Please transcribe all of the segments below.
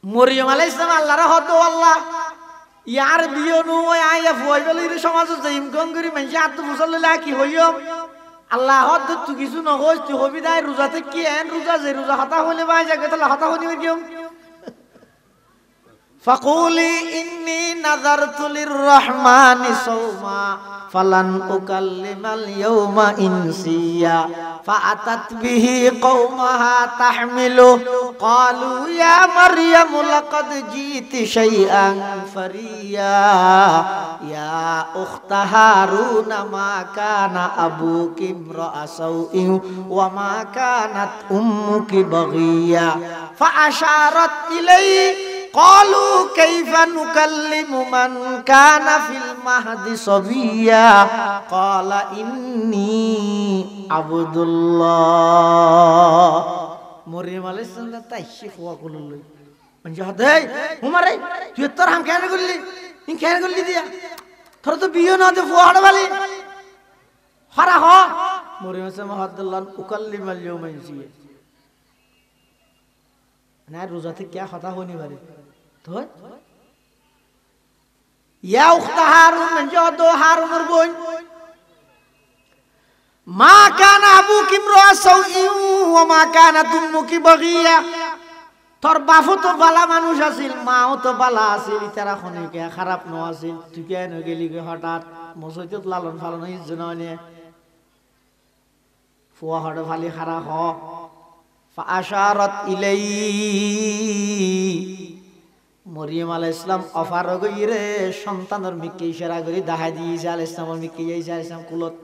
মরিয়ম আলাইহিস সালাম আল্লাহর হদ আল্লাহ ইয়ার বিয়নু আয়া ফুয়াইবলির সমাজ জাইম গঙ্গরি মানসি আত মুসল্লা কি হইও আল্লাহ হদ তু কিছু নহস তুই হবি দাই রোজাতে কি এন রোজা যে রোজা হতা হলে বাই জায়গা তাহলে হতা হনি কিম ফাকুলি ইন্নী নাযারতু লিররহমানি সাওমা ফালান উকাল্লিমাল ইয়াওমা ইনসিয়া فأتت به قومها تحمله قالوا يا مريم لقد جئت شيئا فريا يا أخت هارون ما كان أبوك امرأ سوء وما كانت أمك بغيا فأشارت إليه قالوا كيف نكلم من كان في المهد صبيا قال إني عبد الله মরিয়ম আলাইহিস সালাম তাইশি ফুয়া কলুল মানে হদাই উমারে তুই তোর হাম কেন করলি ইন কেন করলি দিয়া তোর তো বিয়ে না দে ফুয়া হড়বালি হরা হ মরিয়ম সালাম আব্দুল্লাহ উকাল্লিমাল ইয়াউমা ইনসিয়া না রোজাতে কি কথা হনি পারে তো ইয়া উখত হারুন মানে তো হারুনের বোন মা কানা আবুকি ইমরা সাউই ওয়া মা কানাত উম্মুকি বাগিয়া তোর বাপও তো বালা মানুষ আছিল মাও তো বালা আছিল তারা খনিকে খারাপ ন আছিল তুই কেন গেলি হঠাৎ মসজিদত লালন পালন হইছ না ফুয়া হড় ফালি খারা হ ফাআশারাত ইলাই মরিয়ম আলাইহিস সালাম অফার গইরে সন্তানের মিকে ইশারা করি দেখাই দিয়েছে আলাইহিস সালাম মিকে আলাইহিস সালাম কুলত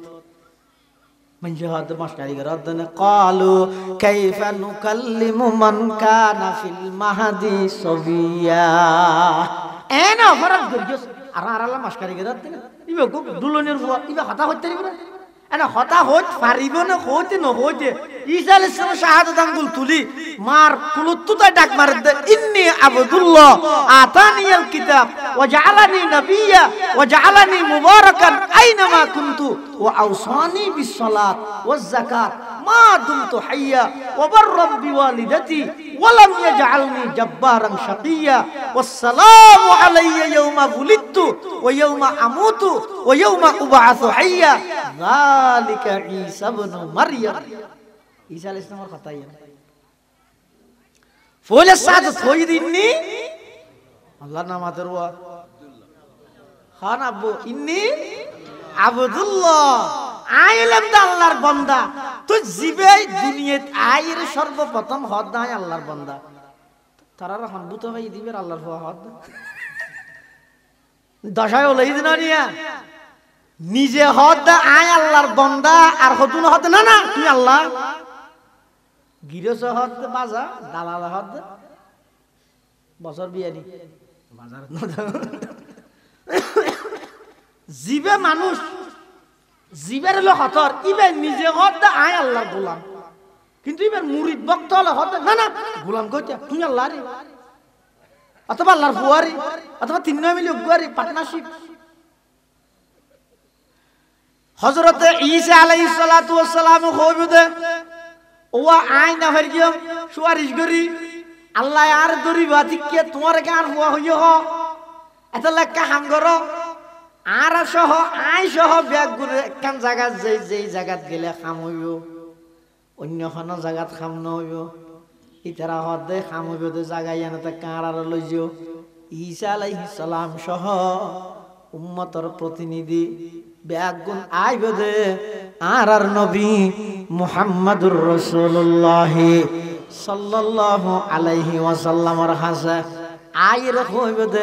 মানে হদ মাস্টারি গরদনে ক্বালু কাইফা নুকাল্লিমু মান কানা ফিল মাহদি সবিয়া এনা ফরক গরিস আর আল্লাহ মাস্টারি গরদনে ইবে গো দুলনের ফুয়া ইবে কথা হইতে রিবে এনা কথা হইত পারিব না হইতে ন হইতে ঈসা আলাইহিস সালাম শাহাদাত আঙ্গুল তুলি মার কুলুত্তু তাই ডাক মার দে ইন্নী আবদুল্লাহ আতানিয়াল কিতাব ওয়া জাআলানি নাবিয়্যা ওয়া জাআলানি মুবারাকান আইনামা কুনতু ওয়া আওসানি বিস সালাত ওয়াজ যাকাত মা দুমতু হাইয়া ওয়া বাররাম বিওয়ালিদাতি ওয়া লাম ইয়াজআলনি জাব্বারান শাকিয়্যা ওয়াসসালামু আলাইয়া ইয়াওমা বুলিদতু ওয়া ইয়াওমা আমুতু ওয়া ইয়াওমা উবআসু হাইয়া যালিকা ঈসা ইবনে মারইয়াম ঈসা আলাইহিস সালামের কথাই ফলে সাদ থই দিননি আল্লাহর নাম আদরওয়া খান আব্বু ইন্নী আবদুল্লাহ আইলাম দা আল্লাহর বান্দা তো জিবে দুনিয়াত আইরে সর্বপ্রথম হদ নাই আল্লাহর বান্দা তারা রহমান বুত ভাই দিবের আল্লাহর হদ দশায় ওলাই দিনা নিয়া নিজে হদ আই আল্লাহর বান্দা আর হতুন হদ না না তুই আল্লাহ গিরস হদ বাজা দালাল হদ বছর বিয়ানি বাজার জিবে মানুষ জিবের হলো হতর ইবে নিজে হদ আয় আল্লাহর গোলাম কিন্তু ইবের মুরিদ ভক্ত হলো হদ না না গোলাম কইতে তুই আল্লাহ রে অথবা আল্লাহর ফুয়ারি অথবা তিন মিলে গুয়ারি পার্টনারশিপ হযরতে ঈসা আলাইহিস সালাতু ওয়াস সালাম কইবুদে ওয়া আই না হরগিয়ম সুয়ারিশ গরি আল্লাহ আর দরি বাতিকে তোমার গান হুয়া হইও হ এত লেখা হাম করো আর সহ আই সহ ব্যাগ গুলো একখান জায়গা যেই জায়গাত গেলে খাম হইব অন্য কোনো জায়গাত খাম ন হইব ইতারা হদে খাম হইব তো জায়গায় এনে কার আর লই যাও ঈসা আলাইহিস সালাম সহ উম্মতর প্রতিনিধি ব্যাগ গুণ আইব দে আর নবী মুহাম্মাদুর রাসূলুল্লাহ সাল্লাল্লাহু আলাইহি ওয়াসাল্লামের হাসে আইর কইবে দে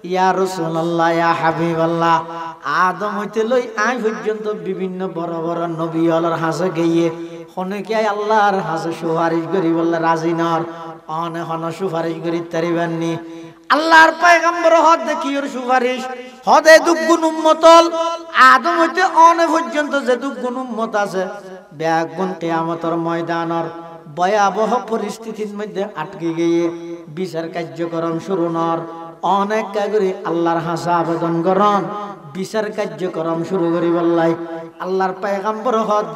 ইয়া রাসূলুল্লাহ ইয়া হাবিবাল্লাহ আদম হইতে লই আই পর্যন্ত বিভিন্ন বড় বড় নবী আল্লাহর হাসে গিয়ে অনেকে আল্লাহর হাসে সুপারিশ করি বললে রাজি নর অনে হন সুপারিশ করি তারিবাননি আল্লাহর পয়গম্বর হদ দেখির সুপারিশ হদে দুগুণ উম্মতল আদম হইতে অনে পর্যন্ত যে দুগুণ উম্মত আছে ব্যাগুণ কিয়ামতের ময়দানর ভয়াবহ পরিস্থিতির মধ্যে আটকে গিয়ে বিচার কার্যক্রম শুরু নর অনেক করে আল্লাহর হাসা আবেদন করন বিচার কার্যক্রম শুরু করি বললাই আল্লাহর পয়গম্বর হদ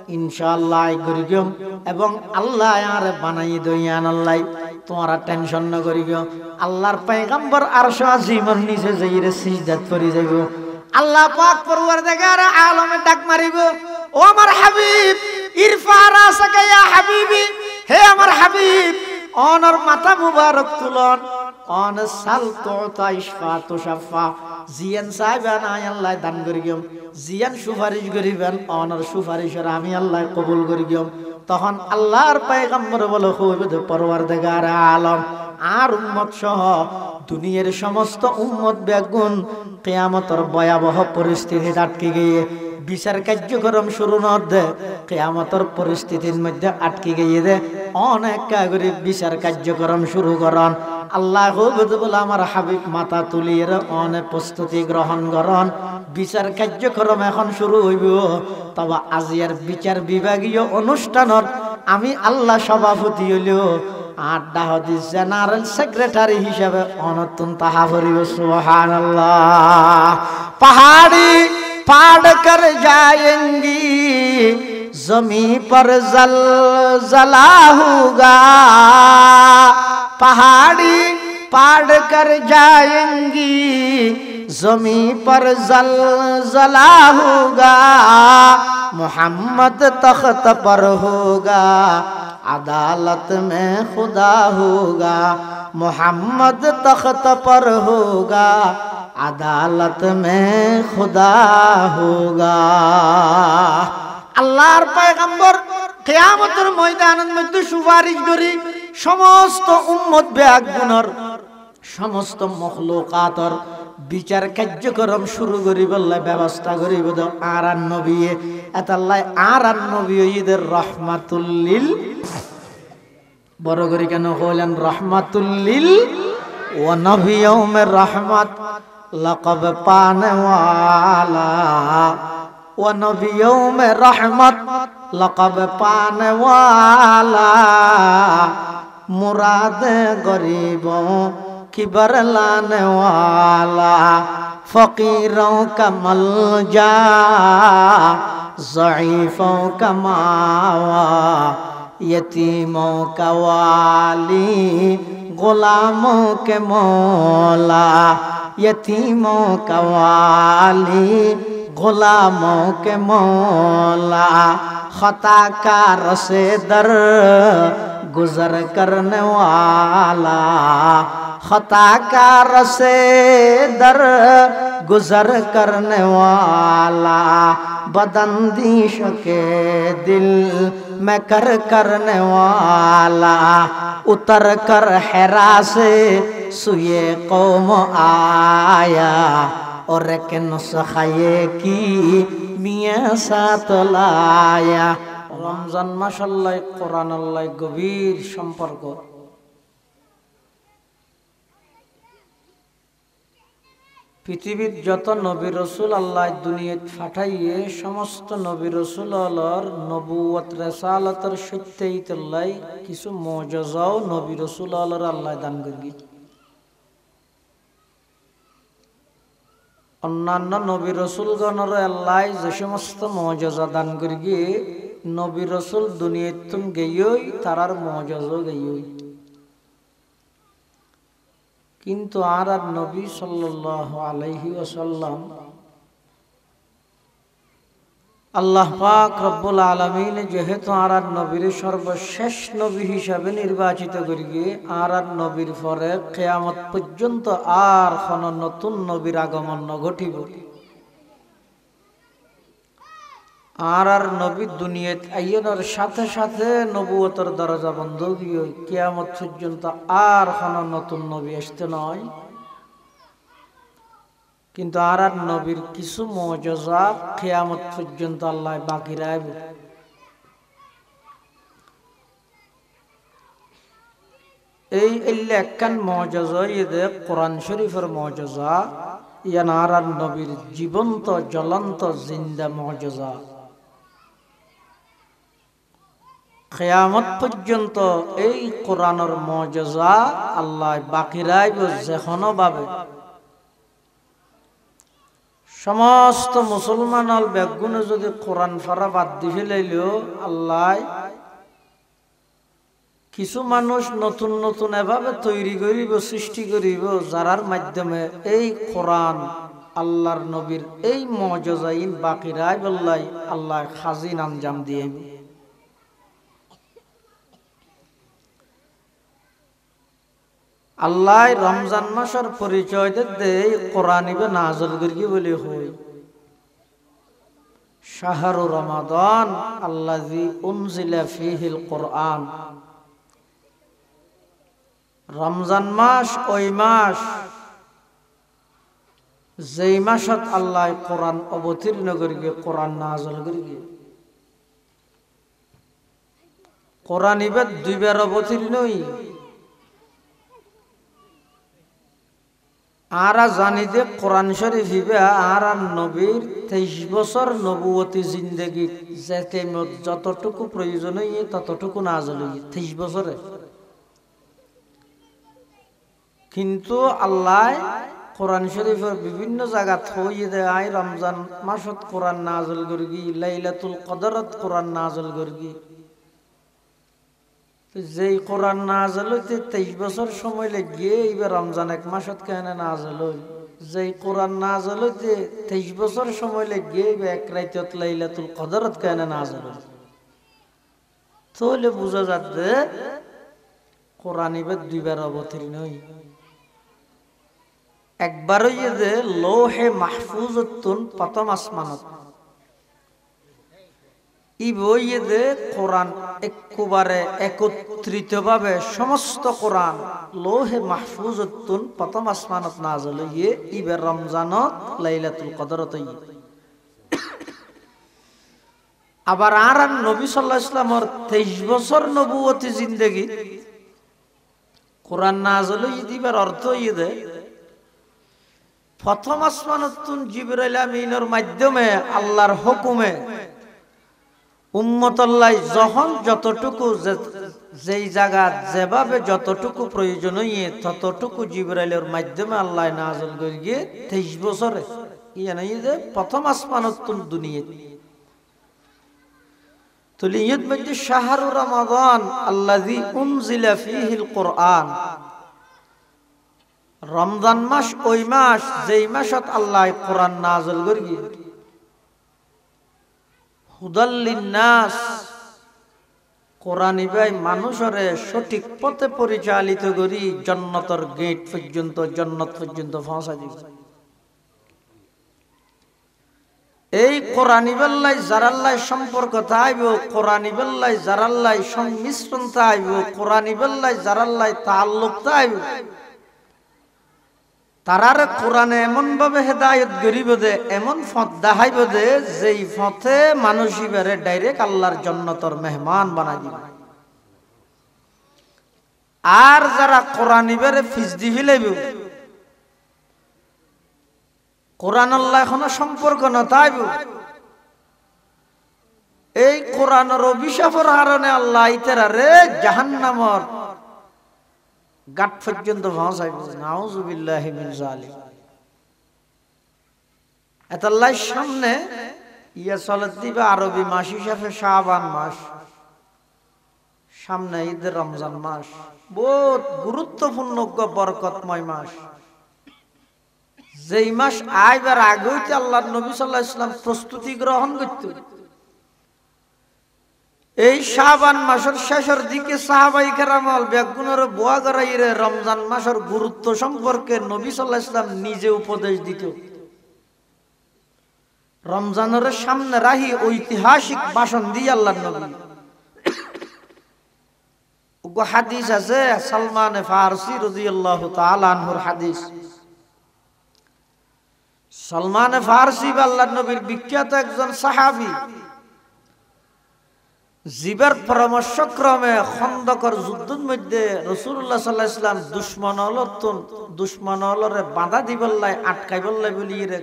ইনশাআল্লাহ আই করি গিয়ম এবং আল্লাহ আর বানাই দইয়ান আল্লাহ তোমরা টেনশন না করি গিও আল্লাহর পয়গম্বর আরশ আজিমের নিচে যাইরে সিজদাত করি যাইব আল্লাহ পাক পরওয়ারদিগার আলমে ডাক মারিব ও আমার হাবিব ইরফা রাসাকা ইয়া হাবিবি হে আমার হাবিব অনর মাথা মুবারক তুলন অন সাল তুতা ইশফা তুশাফা জিয়ান সাহেবান আয় আল্লাহ দান করি গিয়ম জিয়ান সুপারিশ করিবেন অনর সুপারিশের আমি আল্লাহ কবুল করি গিয়ম তখন আল্লাহর পয়গম্বর বলে হইবে পরওয়ারদিগার আলম আর উম্মত সহ দুনিয়ার সমস্ত উম্মত বেগুন কিয়ামতের ভয়াবহ পরিস্থিতি আটকে গিয়ে বিচার কার্যক্রম শুরু ন দে কিয়ামতের পরিস্থিতির মধ্যে আটকে গিয়ে দে অনেক করে বিচার কার্যক্রম শুরু করন আল্লাহ বলে আমার হাবিব মাথা তুলিয়ে অনেক প্রস্তুতি গ্রহণ করন বিচার কার্যক্রম এখন শুরু হইব তবে আজিয়ার বিচার বিভাগীয় অনুষ্ঠানত আমি আল্লাহ সভাপতি হইলেও আড্ডা হদি জেনারেল সেক্রেটারি হিসাবে অনতুন তাহা করিব সুবহানাল্লাহ পাহাড়ি पाड़ कर जाएंगी जमी पर जलजला होगा पहाड़ी पाड़ कर जाएंगी जमी पर जलजला होगा मोहम्मद तख्त पर होगा अदालत में खुदा होगा मोहम्मद तख्त पर होगा अदालत में खुदा होगा আল্লাহর পয়গম্বর কিয়ামতের ময়দানের মধ্যে সুপারিশ করি সমস্ত উম্মত বেগুনর সমস্ত মখলুকাতর বিচার কার্যক্রম শুরু করি বললে ব্যবস্থা করিব আর নবী এতাল্লাহ আর নবী ঈদের রহমাতুল্লিল বড় করে কেন হলেন রহমাতুল্লিল ও নবী ইয়াউমের রহমত लक़ब पाने वाला वो नबियों में रहमत लक़ब पाने वाला मुराद गरीबों की बरलाने वाला फ़कीरों का मलजा ज़ईफ़ों का मावा यतीमों का वाली गुलामों के मौला यतीमों का वाली गुलामों के मौला खता का रसे दर गुजर करने वाला खता का रसे दर गुजर करने वाला बदंदिश के दिल में कर करने वाला उतर कर हेरा से सुये कौम आया और एक नुस्खे की मियाँ साथ लाया रमजान माशाल्लाह कुरान अल्लाह गभीर सम्पर्क পৃথিবীর যত নবী রাসূল আল্লাহ দুনিয়াত পাঠাইয়ে সমস্ত নবী রাসূলর নবুয়ত রিসালাতের সত্যইতলাই কিছু মুজিজাও নবী রাসূলর আল্লাহ দান করি অন্যান্য নবী রাসূলগণের আল্লাহ যে সমস্ত মুজিজা দান করি নবী রাসূল দুনিয়াত তুম গইয়ই তারার মুজিজা গইয়ই কিন্তু আর নবী সাল্লাল্লাহু আলাইহি ওয়াসাল্লাম আল্লাহ পাক রব্বুল আলামিন যেহেতু আর নবীর সর্বশেষ নবী হিসাবে নির্বাচিত করি আর নবীর পরে কিয়ামত পর্যন্ত আর কোন নতুন নবীর আগমন ঘটিব আর নবী দুনিয়াত আইয়ার সাথে সাথে নবুয়তের দরজা বন্ধ হয়ে কিয়ামত পর্যন্ত আর কোন নতুন নবী আসতে নয় কিন্তু আর নবীর কিছু মুজিজা কিয়ামত পর্যন্ত আল্লাহ বাকি রাখবে এই একখান মুজিজা ইয়ে কোরআন শরীফের মুজিজা ইয়ান আর নবীর জীবন্ত জ্বলন্ত জিন্দা মুজিজা কিয়ামত পর্যন্ত এই কোরআনের মুজিজা আল্লাহ বাকি রাখবে যেকোনো ভাবে সমস্ত মুসলমান আল বেগুনে যদি কোরআন ফারা বাদ দিয়ে লাইলেও আল্লাহ কিছু মানুষ নতুন নতুন এভাবে তৈরি করিব, সৃষ্টি করিব, যারার মাধ্যমে এই কোরআন আল্লাহর নবীর এই মুজিজাইন বাকিরাই বল্লাই আল্লাহ খাজিন আঞ্জাম দিয়ে। আল্লাহ রমজান মাসের পরিচয় দিতে কোরআন ইবে নাযিল করি বলে হই। শাহরু রমাদান আল্লাযী উনজিলা ফীহিল কোরআন। রমজান মাস ওই মাস যেই মাসত আল্লাহ কোরআন অবতীর্ণ করিবে, কোরআন নাযিল করিবে। কোরআন ইবে দুইবার অবতীর্ণই। আরা জানি যে কোরআন শরীফ হিবে আর নবীর 23 বছর নবুয়তি জিন্দেগি যেতে যতটুকু প্রয়োজন হই ততটুকু নাযিল হই 23 বছরে। কিন্তু আল্লাহ কোরআন শরীফের বিভিন্ন জায়গা থইয়ে দেয় রমজান মাসত কোরআন নাযিল করগি, লাইলাতুল কদরত কোরআন নাযিল করগি। যেই কোরআন নাযিল হইতে 23 বছর সময় লাগিয়ে এইবার রমজান এক মাসত কেন নাযিল হই। যেই কোরআন নাযিল হইতে 23 বছর সময় লাগিয়ে এইবার এক রাইতত লাইলাতুল কদরত কেন নাযিল হই। তাহলে বোঝা যাচ্ছে কোরআন এবার দুইবার অবতীর্ণ হই। একবার হইয়ে যে লৌহে মাহফুজতুন প্রথম আসমানত, ই বইয়ে যে কোরআন একেবারে একত্রিতভাবে সমস্ত কোরআন লৌহে মাহফুজতুন প্রথম আসমানত নাযিল হইয়ে ইবে রমজানত লাইলাতুল কদরত হইয়ে। আবার আর নবী সাল্লাল্লাহু আলাইহি ওয়াসাল্লামের 23 বছর নবুয়তি জিন্দেগি কোরআন নাযিল হইয়ে দিবার অর্থ হইয়ে যে প্রথম আসমানতুন জিবরাইল আমিনের মাধ্যমে আল্লাহর হুকুমে উম্মতুল্লাহ যখন যতটুকু যেই জায়গা যেভাবে যতটুকু প্রয়োজন হইয়ে ততটুকু জিবরাইলের মাধ্যমে আল্লাহ নাযিল করে গিয়ে 23 বছরে ইয়ানি যে প্রথম আসমানতুন দুনিয়া তুলি ইদ মধ্যে শাহরু রমাদান আল্লাযী উনজিলা ফীহিল কোরআন। রমজান মাস ওই মাস যেই মাসত আল্লাহ কোরআন নাযিল করি। হুদাল লিন্নাস কোরআন ইবাই মানুষরে সঠিক পথে পরিচালিত করি জান্নাতের গেট পর্যন্ত, জান্নাত পর্যন্ত পৌঁছা দিবে। এই কোরআন ইবাল্লাই জারাল্লাই সম্পর্ক তাইব, কোরআন ইবাল্লাই জারাল্লাই সংমিশ্রণ তাইব, কোরআন ইবাল্লাই জারাল্লাই তাআল্লুক তাইব। তারার কোরআনে এমন ভাবে হেদায়েত করিব দে, এমন পথ দেখাইব দে যেই পথে মানুষ ইবারে ডাইরেক্ট আল্লাহর জান্নাতের মেহমান বানাই দিবে। আর যারা কোরআন ইবারে ফিজদি ফিলাইব, কোরআন আল্লাহ এখনো সম্পর্ক না তাইব, এই কোরআনের অভিশাপের কারণে আল্লাহ ইতারারে জাহান্নামের গাট পর্যন্ত পৌঁছাইব। নাউযুবিল্লাহি মিন যালিক। এতাল্লাহর সামনে ইয়া চলত দিবে আরবি মাস হিসাবে শাবান মাস, সামনে ঈদের রমজান মাস, বহুত গুরুত্বপূর্ণ বরকতময় মাস। যেই মাস আইবার আগে হইতে আল্লাহর নবী সাল্লাল্লাহু আলাইহি ওয়াসাল্লাম প্রস্তুতি গ্রহণ করত। এই শাবান মাসের শেষের দিকে সাহাবায়ে কেরামল বেগুনের বোয়া গরাইরে রমজান মাসের গুরুত্ব সম্পর্কে নবী সাল্লাল্লাহু আলাইহি ওয়াসাল্লাম নিজে উপদেশ দিত। রমজানের সামনে রাহি ঐতিহাসিক ভাষণ দিয়ে আল্লাহর নবী ওগো হাদিস আছে সালমান ফারসি রাদিয়াল্লাহু তাআলা আনহুর হাদিস। সালমান ফারসি আল্লাহর নবীর বিখ্যাত একজন সাহাবী, জিবার পরামর্শক্রমে খন্দকের যুদ্ধের মধ্যে রাসূলুল্লাহ সাল্লাল্লাহু আলাইহি ওয়াসাল্লাম দুশমনরে বাধা দিবল্লাই আটকাইবল্লাই বলি রে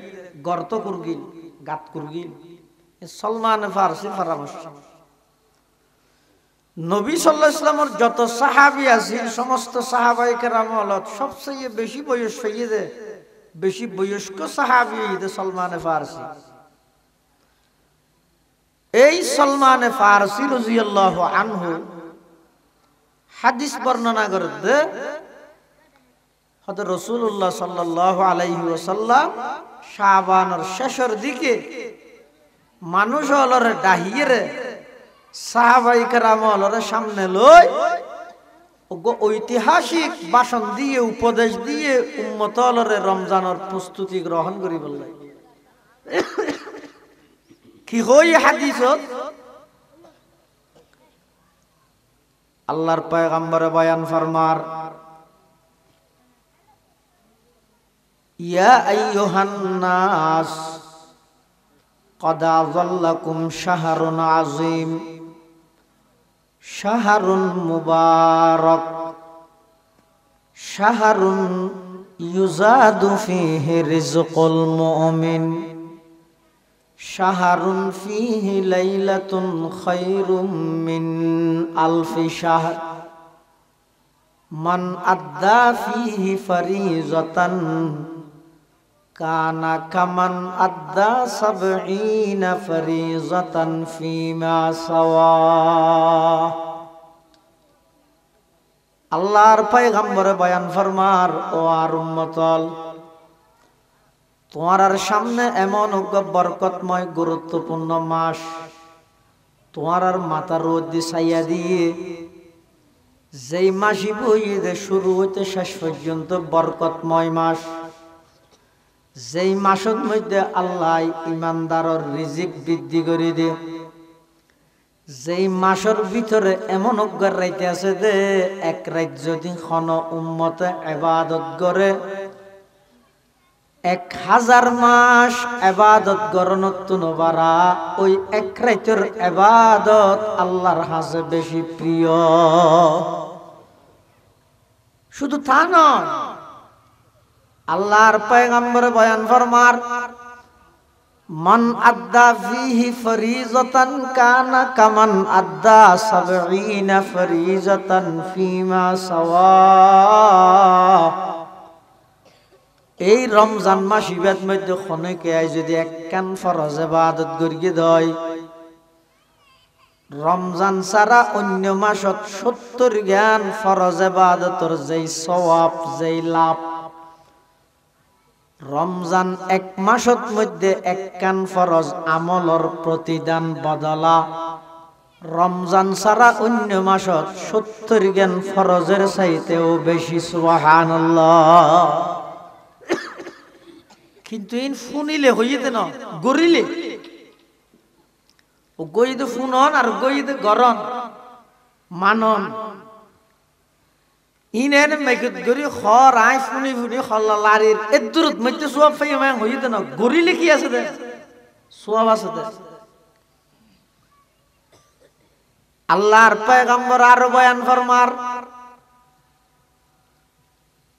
গর্ত করগিল, গাত করগিল। সালমান ফারসি পরামর্শ নবী সাল্লাল্লাহু আলাইহি ওয়াসাল্লামের যত সাহাবী আছে সমস্ত সাহাবায়ে কেরাম হল সবচেয়ে বেশি বয়স হইয়ে বেশি বয়স্ক সাহাবী সলমান ফারসি। এই সলমান ফারসি রাদিয়াল্লাহু আনহু হাদিস বর্ণনা করতে হযরত রাসূলুল্লাহ সাল্লাল্লাহু আলাইহি ওয়াসাল্লাম শাবানের শেষের দিকে মানুষ হলরে ডাহিয়ে সাহাবায়ে কেরাম হলরে সামনে লই ঐতিহাসিক ভাষণ দিয়ে উপদেশ দিয়ে উম্মত হলরে রমজানের প্রস্তুতি গ্রহণ করি বললে কি হই হাদিসত আল্লাহর পয়গম্বর বয়ান ফরমার ইয়া আইয়ুহান নাস قد أظلكم شهر عظيم شهر مبارك شهر يزاد فيه رزق المؤمن شهر فيه ليلة خير من ألف شهر من أدى فيه فريضة কানা কামান আদ্দা 70 ফরিজাতান ফিমা সাওয়া। আল্লাহর পয়গম্বরে বয়ান ফরমার ও আর উম্মতল তোমার সামনে এমন বরকতময় গুরুত্বপূর্ণ মাস তোমার মাথার রোদি ছাইয়া দিয়ে যেই মাসই বইয়ে শুরু হইতে শেষ পর্যন্ত বরকতময় মাস, যেই মাসের মধ্যে আল্লাহ ইমানদারের রিজিক বৃদ্ধি করে দে, যেই মাসের ভিতরে এমন অজ্ঞার রাইতে আছে যে এক রাত যদি খন উম্মতে ইবাদত করে 1000 মাস ইবাদত গরনত নবারা ওই এক রাতের ইবাদত আল্লাহর কাছে বেশি প্রিয়। শুধু তা নয়, আল্লাহর পয়গম্বর বয়ান ফরমার মান আদ্দা ফিহি ফরিজাতান কানা কামান আদ্দা 70 ফরিজাতান ফিমা সাওয়া। এই রমজান মাস ইবাদত মধ্যে খনেকে যদি একখান ফরজ ইবাদত করিয়ে দেয়, রমজান ছাড়া অন্য মাসত 70 জ্ঞান ফরজ ইবাদতের যেই সওয়াব যেই লাভ, রমজান এক মাসত মধ্যে একখান ফরজ আমলর প্রতিদান বদলা রমজান ছাড়া অন্য মাসত 70 জ্ঞান ফরজের চাইতেও বেশি। সুবহানাল্লাহ। কিন্তু ইন ফুনিলে হইতে না গরিলে ও গইতে ফুনন আর গইতে গরন মানন ইনেন মেকত গরি খর আই ফুনি ফুনি খল্লা লারির এদুরত মধ্যে সওয়াব পাই মান হইতে না গরিলে কি আছে দে সওয়াব আছে দে। আল্লাহর পয়গম্বর আর বয়ান ফরমার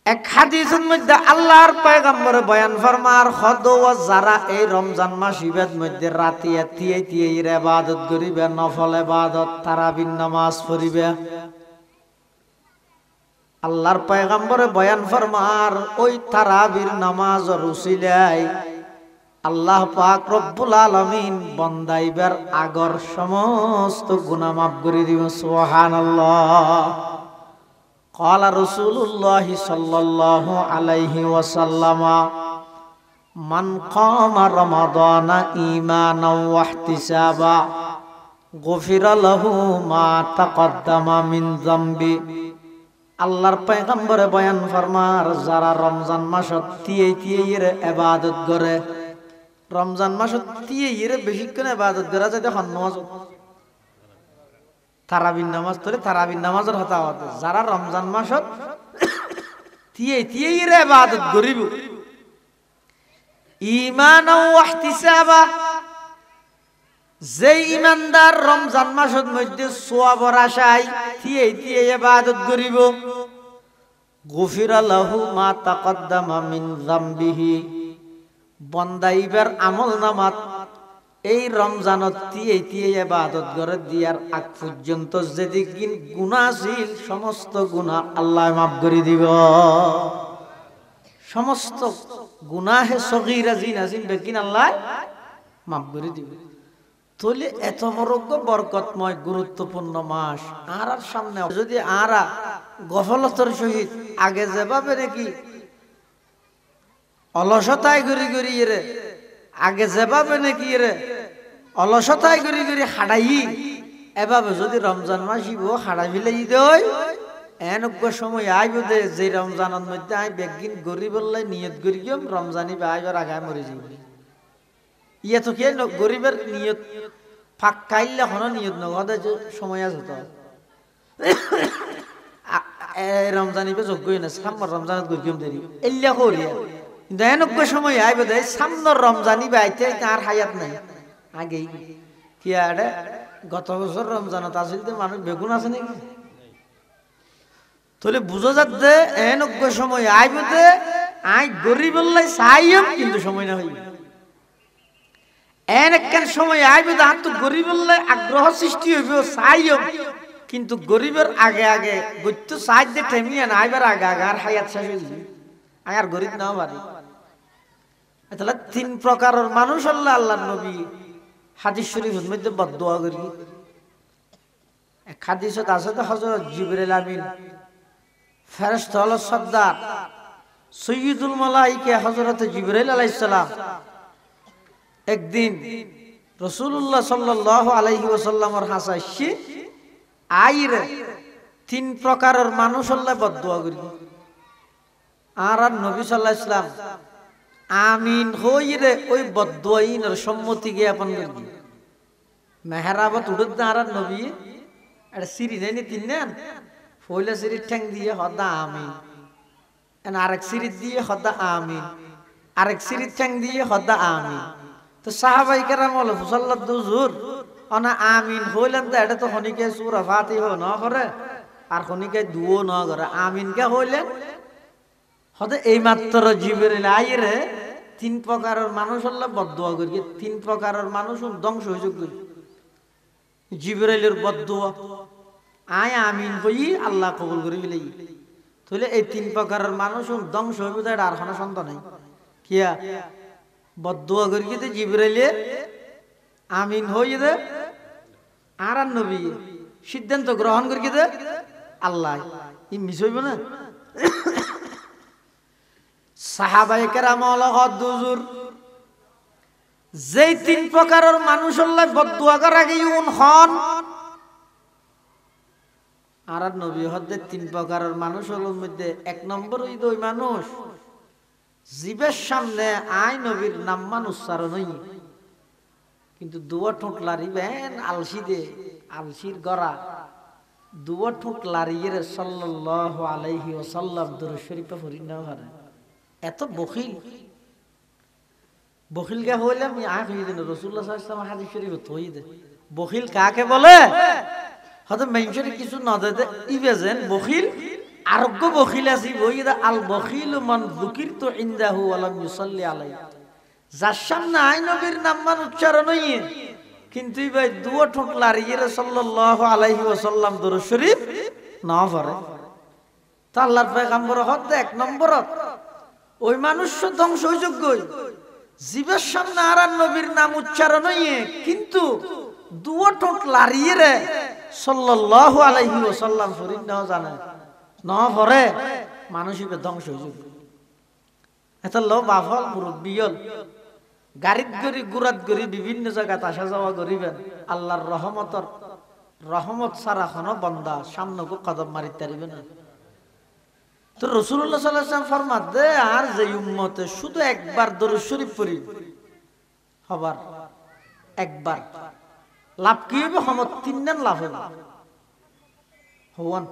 এক হাদিসের মধ্যে আল্লাহর পয়গম্বর বয়ান ফরমার খদওয়া যারা এই রমজান মাস ইবাদত মধ্যে রাতিয়া তিয়ে তিয়ে ইবাদত করিবে, নফল ইবাদত তারাবির নামাজ পড়িবে, আল্লাহর পয়গম্বরে বয়ান ফরমার ওই তারাবির নামাজের উসিলায় আল্লাহ পাক রব্বুল আলামিন বন্দাইবার আগর সমস্ত গুনাহ মাফ করে দিবেন। সুবহানাল্লাহ। قال رسول الله صلى الله عليه وسلم من قام رمضان إيمانا واحتسابا غفر له ما تقدم من ذنبه। আল্লাহর পয়গম্বরে বয়ান ফরমার যারা রমজান মাসত তিয়ে তিয়ে ইবাদত করে, রমজান মাসত তিয়ে বেশিক্ষণ ইবাদত করা যায় দেখুন নামাজ তারাবির নামাজ ধরে তারাবির নামাজের হতা হতে যারা রমজান মাসত তিয়ে তিয়ে ইবাদত করিব ঈমানাও ওয়া ইহতিসাবা, যে ঈমানদার রমজান মাসের মধ্যে সওয়াবের আশায় তিয়ে তিয়ে ইবাদত করিব গুফিরা লাহু মা তাকদ্দামা মিন যামবিহি, বন্দাইবার আমলনামাত এই রমজানত তিয়ে তিয়ে ইবাদত করে দিয়ার আগ পর্যন্ত যেদিন গুনাহ ছিল সমস্ত গুনাহ আল্লাহ মাফ করে দিব। সমস্ত গুনাহে সগীরা জিনা জিন বেকিন আল্লাহ মাফ করে দিবে। তাহলে এত বড় বরকতময় গুরুত্বপূর্ণ মাস আর সামনে যদি আরা গফলতার সহিত আগে যেভাবে নাকি অলসতায় গড়ি গড়ি রে আগে যেভাবে নাকি রে অলসতায় গড়ি গড়ি হাড়াই এভাবে যদি রমজান মাস ইব হাড়াই ফেলে দেয় এনজ্ঞ সময় আইব দে যে রমজানের মধ্যে আই বেগিন গরিব নিয়ত করি রমজানি বা আইবার আগায় মরে যাইব। ইয়ে তো কে গরিবের নিয়ত ফাঁক কাইলে হন নিয়ত নগদে সময় আছে তো রমজানি বে যোগ্যই না সামর রমজানত গরিম দেরি এল্লা করিয়া কিন্তু এনজ্ঞ সময় আইব দে সামনের রমজানি বাইতে তার হায়াত নাই আগেই কি আরে গত বছর রমজানত আসিল মানুষ বেগুন আছে নাকি তাহলে বুঝা যাচ্ছে এনজ্ঞ সময় আইব দে আই গরিব চাইম কিন্তু সময় না হইবে এন একখান সময় আইবে দে তো গরিব আগ্রহ সৃষ্টি হইব চাইম কিন্তু গরিবের আগে আগে গত্য চাই দে টেমিয়া না আইবার আগে আগে আর হায়াত শেষ হয়ে যাবে আর গরিব না পারি। তাহলে তিন প্রকারের মানুষ আল্লাহ আল্লাহর নবী হাদিস শরীফের মধ্যে বদদুয়া করি। এক হাদিসত আছে তো হযরত জিবরাইল আমিন ফেরেশতা হলো সর্দার সৈয়দুল মালাইকা হযরত জিবরাইল আলাইহিস সালাম একদিন রাসূলুল্লাহ সাল্লাল্লাহু আলাইহি ওয়াসাল্লামের হাসাইছে আইরে তিন প্রকারের মানুষ আল্লাহ বদদুয়া করি। আর নবী সাল্লাল্লাহু আলাইহি ওয়াসাল্লাম আমিন হইরে ওই বদদুয়াইনের সম্মতি জ্ঞাপন করি। মেহরাবত উড়দ আর নবী আর সিরি নেই তিন নেন পয়লা সিরি ঠ্যাং দিয়ে হদা আমিন আরেক সিরি দিয়ে হদা আমিন আরেক সিরি ঠ্যাং দিয়ে হদা আমিন। তো সাহাবাই কেরাম হলো মুসাল্লাত দুজুর অনা আমিন হইলেন তো এটা তো খনিকে সূরা ফাতিহা না করে আর খনিকে দুও না করে আমিন কে হইলেন হদে এই মাত্র জিবরাইল আইরে তিন প্রকারের মানুষ আল্লাহ বদদুয়া করি তিন প্রকারের মানুষ ধ্বংস হয়ে যাবে জিবরাইলের বদদুয়া আয় আমিন হই আল্লাহ কবুল করি ফেলাই। তাহলে এই তিন প্রকারের মানুষ ধ্বংস হইব এটা আর কোনো সন্দেহ নাই কিয়া বদদুয়া করি কি জিবরাইলে আমিন হই দে আর নবী সিদ্ধান্ত গ্রহণ করি দে আল্লাহ ই মিস হইব না। সাহাবায়ে কেরাম হল দুজুর যেই তিন প্রকারের মানুষ আল্লাহ বদদুয়া করা গিয়ে হন আর নবী হদ্দে তিন প্রকারের মানুষ হল মধ্যে এক নম্বর ওই মানুষ জীবের সামনে আই নবীর নাম মান উচ্চারণ হই কিন্তু দুয়া ঠোঁট লারিবেন আলসি দে আলসির গড়া দুয়া ঠোঁট লারিয়ে সাল্লাল্লাহু আলাইহি ওয়াসাল্লাম দরুদ শরীফে পড়ি না পারে এত বখিল বখিল কে হইলে আমি আয় হই দেন রাসূলুল্লাহ সাল্লাল্লাহু আলাইহি ওয়াসাল্লাম হাদিস শরীফে থই দে বখিল কাকে বলে হয়তো মেনশন কিছু না দে ইবেজেন বখিল আরোগ্য বখিল আছে বইদা আল বখিল মান যুকিরতু ইনদাহু ওয়া লাম ইউসাল্লি আলাইহি যার সামনে আই নবীর নাম মান উচ্চারণ হই কিন্তু ভাই দুয়া ঠোঁট লারিয়ে সাল্লাল্লাহু আলাইহি ওয়াসাল্লাম দরুদ শরীফ না পড়ে তা আল্লাহর পয়গম্বর হতে এক নম্বরত ওই মানুষ ধ্বংস হয়ে যোগ্য জীবের সামনে আর নবীর নাম উচ্চারণ হই কিন্তু দুয়া ঠোঁট লারিয়ে সাল্লাল্লাহু আলাইহি ওয়াসাল্লাম শরীফ না জানে না পড়ে মানুষিকে ধ্বংস হয়ে যাবে। এত লো বাফল মুরব্বিয়ল গাড়িত গরি গুরাত গরি বিভিন্ন জায়গায় আসা যাওয়া করিবেন আল্লাহর রহমত ছাড়া কোনো বান্দা সামনে কদম মারিতে পারিবে না। তো রাসূলুল্লাহ সাল্লাল্লাহু আলাইহি ওয়াসাল্লাম ফরমাত দে আর যে উম্মতে শুধু একবার দরুদ শরীফ পড়ি হবার একবার লাভ কি হবে হমত তিন দিন লাভ হবে হওয়ান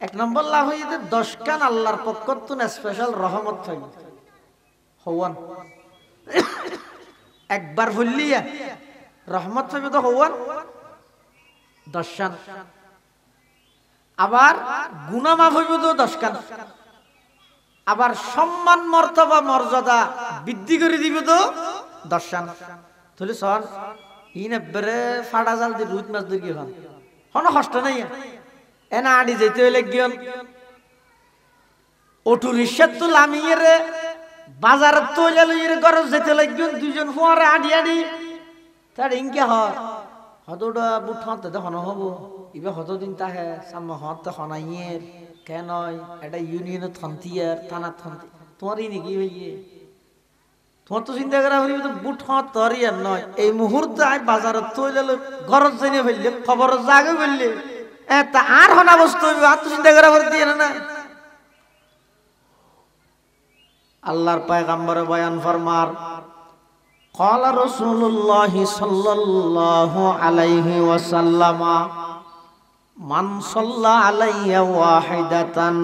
এক নম্বর লাভ হয়ে যেতে 10 কান আল্লাহর পক্ষ থেকে স্পেশাল রহমত হয় হওয়ান একবার বললিয়া রহমত পাবে তো হওয়ান 10 কান আবার গুনাহ মাফ হইব তো 10 কান আবার সম্মান মর্তবা মর্যাদা বৃদ্ধি করে দিবে তো 10 কান। তাহলে সর ইনে বরে ফাড়া জাল দি রুট মাছ ধরি খান কোনো কষ্ট নাই এনা আড়ি যেতে হইলে গিয়ন অটো রিক্সা তো লামিয়ে রে বাজারে তৈলে লইয়ের গরজ যেতে লাগবেন দুইজন ফোয়ারে আডি আডি তার ইনকে হতটা বুট হতে তখন হব ইবে হতদিন তাহে সাম্মা হত হনাইয়ের কেন এটা ইউনিয়নের থন্তিয়ার থানা থন্তি তোমারই নাকি হইয়ে তোমার তো চিন্তা করা হইবে তো বুট হত তরি আর নয় এই মুহূর্তে আই বাজারে তৈলে গরজ জেনে ফেললে খবর জাগে ফেললে তা আর হনা বস্তু হইবে আর তো চিন্তা করা দিয়ে না আল্লাহর পয়গম্বর বয়ান ফরমার ক্বালা রাসূলুল্লাহ সাল্লাল্লাহু আলাইহি ওয়াসাল্লাম মান সাল্লা আলাইয়া ওয়াহিদাতান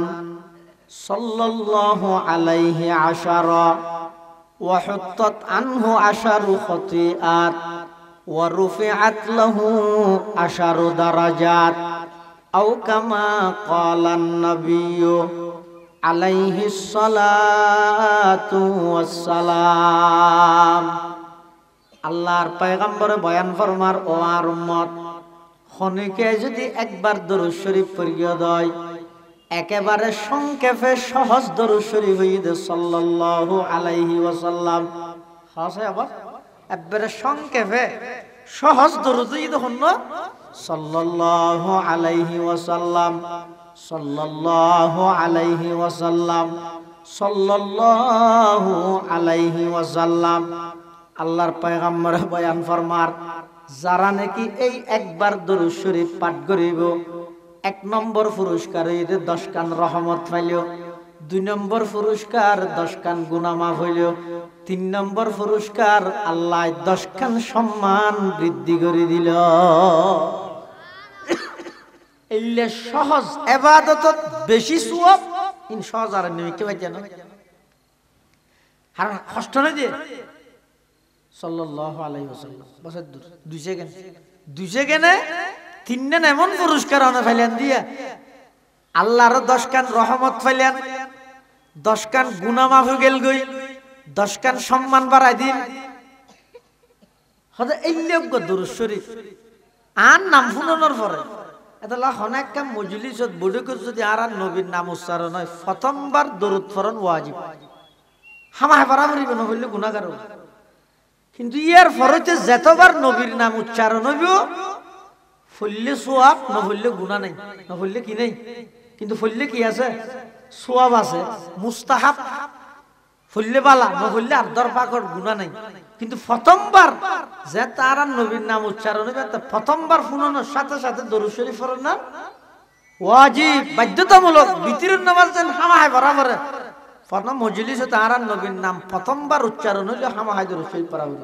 সাল্লাল্লাহু আলাইহি আশারা ওয়া হুত্তাত আনহু আশারু খতিআত ওয়া রুফিআত লাহু আশারু দারাজাত আও কামা ক্বালান নাবিয়্যু আলাইহিস সালাতু ওয়াসসালাম। আল্লাহর পয়গম্বরে বয়ান ফরমার ও আর উম্মত খনিকে যদি একবার দরুদ শরীফ পড়িয়া দেয় একেবারে সংক্ষেপে সহজ দরুদ শরীফ হইতে সাল্লাল্লাহু আলাইহি ওয়াসাল্লাম হাসে আবার একবারে সংক্ষেপে সহজ দরুদ হইতে হন্ন সাল্লাল্লাহু আলাইহি ওয়াসাল্লাম সাল্লাল্লাহু আলাইহি ওয়াসাল্লাম সাল্লাল্লাহু আলাইহি ওয়াসাল্লাম। আল্লাহর পয়গম্বর বয়ান ফরমার যারা নাকি এই একবার দরুদ শরীফ পাঠ করিব 1 নম্বর পুরস্কার হইল 10 কান রহমত পাইল, 2 নম্বর পুরস্কার 10 কান গুনাহ মাফ হইল, 3 নম্বর পুরস্কার আল্লাহ 10 কান সম্মান বৃদ্ধি করে দিল। এইলে সহজ ইবাদত বেশি সওয়াব ইন সহজ আর নিমিকে পাইতে না আর কষ্ট না যে সাল্লাল্লাহু আলাইহি ওয়াসাল্লাম বস 2 সেকেন্ড 2 সেকেন্ডে 3 জন এমন পুরস্কার আনা ফেলেন দিয়া আল্লাহর 10 কান রহমত ফেলেন, 10 কান গুনাহ মাফ গেল গই, 10 কান সম্মান বাড়াই দিন। হযরত এইলেক দরুদ শরীফ আর নাম শুনানোর পরে এতলা অনেক কাম মজলিসত বড়কে যদি আর নবীর নাম উচ্চারণ হয় প্রথমবার দরুদ পড়ন ওয়াজিব হামায় বরাবরই না হইলে গুনাহগার। কিন্তু ইয়ার ফরতে যতবার নবীর নাম উচ্চারণ হইব ফললে সওয়াব না ফললে গুনাহ নাই, না ফললে কি নাই, কিন্তু ফললে কি আছে সওয়াব আছে মুস্তাহাব, ফললে বালা না ফললে আদর পাকর গুনাহ নাই। কিন্তু প্রথমবার যে তার নবীর নাম উচ্চারণ হবে প্রথমবার শুনানোর সাথে সাথে দরুদ শরীফ পড়ার না ওয়াজিব বাধ্যতামূলক। বিতিরের নামাজ দেন হামায় বরাবর প্রথম মজলিসে তার নবীর নাম প্রথমবার উচ্চারণ হইলে হামায় দরুদ শরীফ পড়া হবে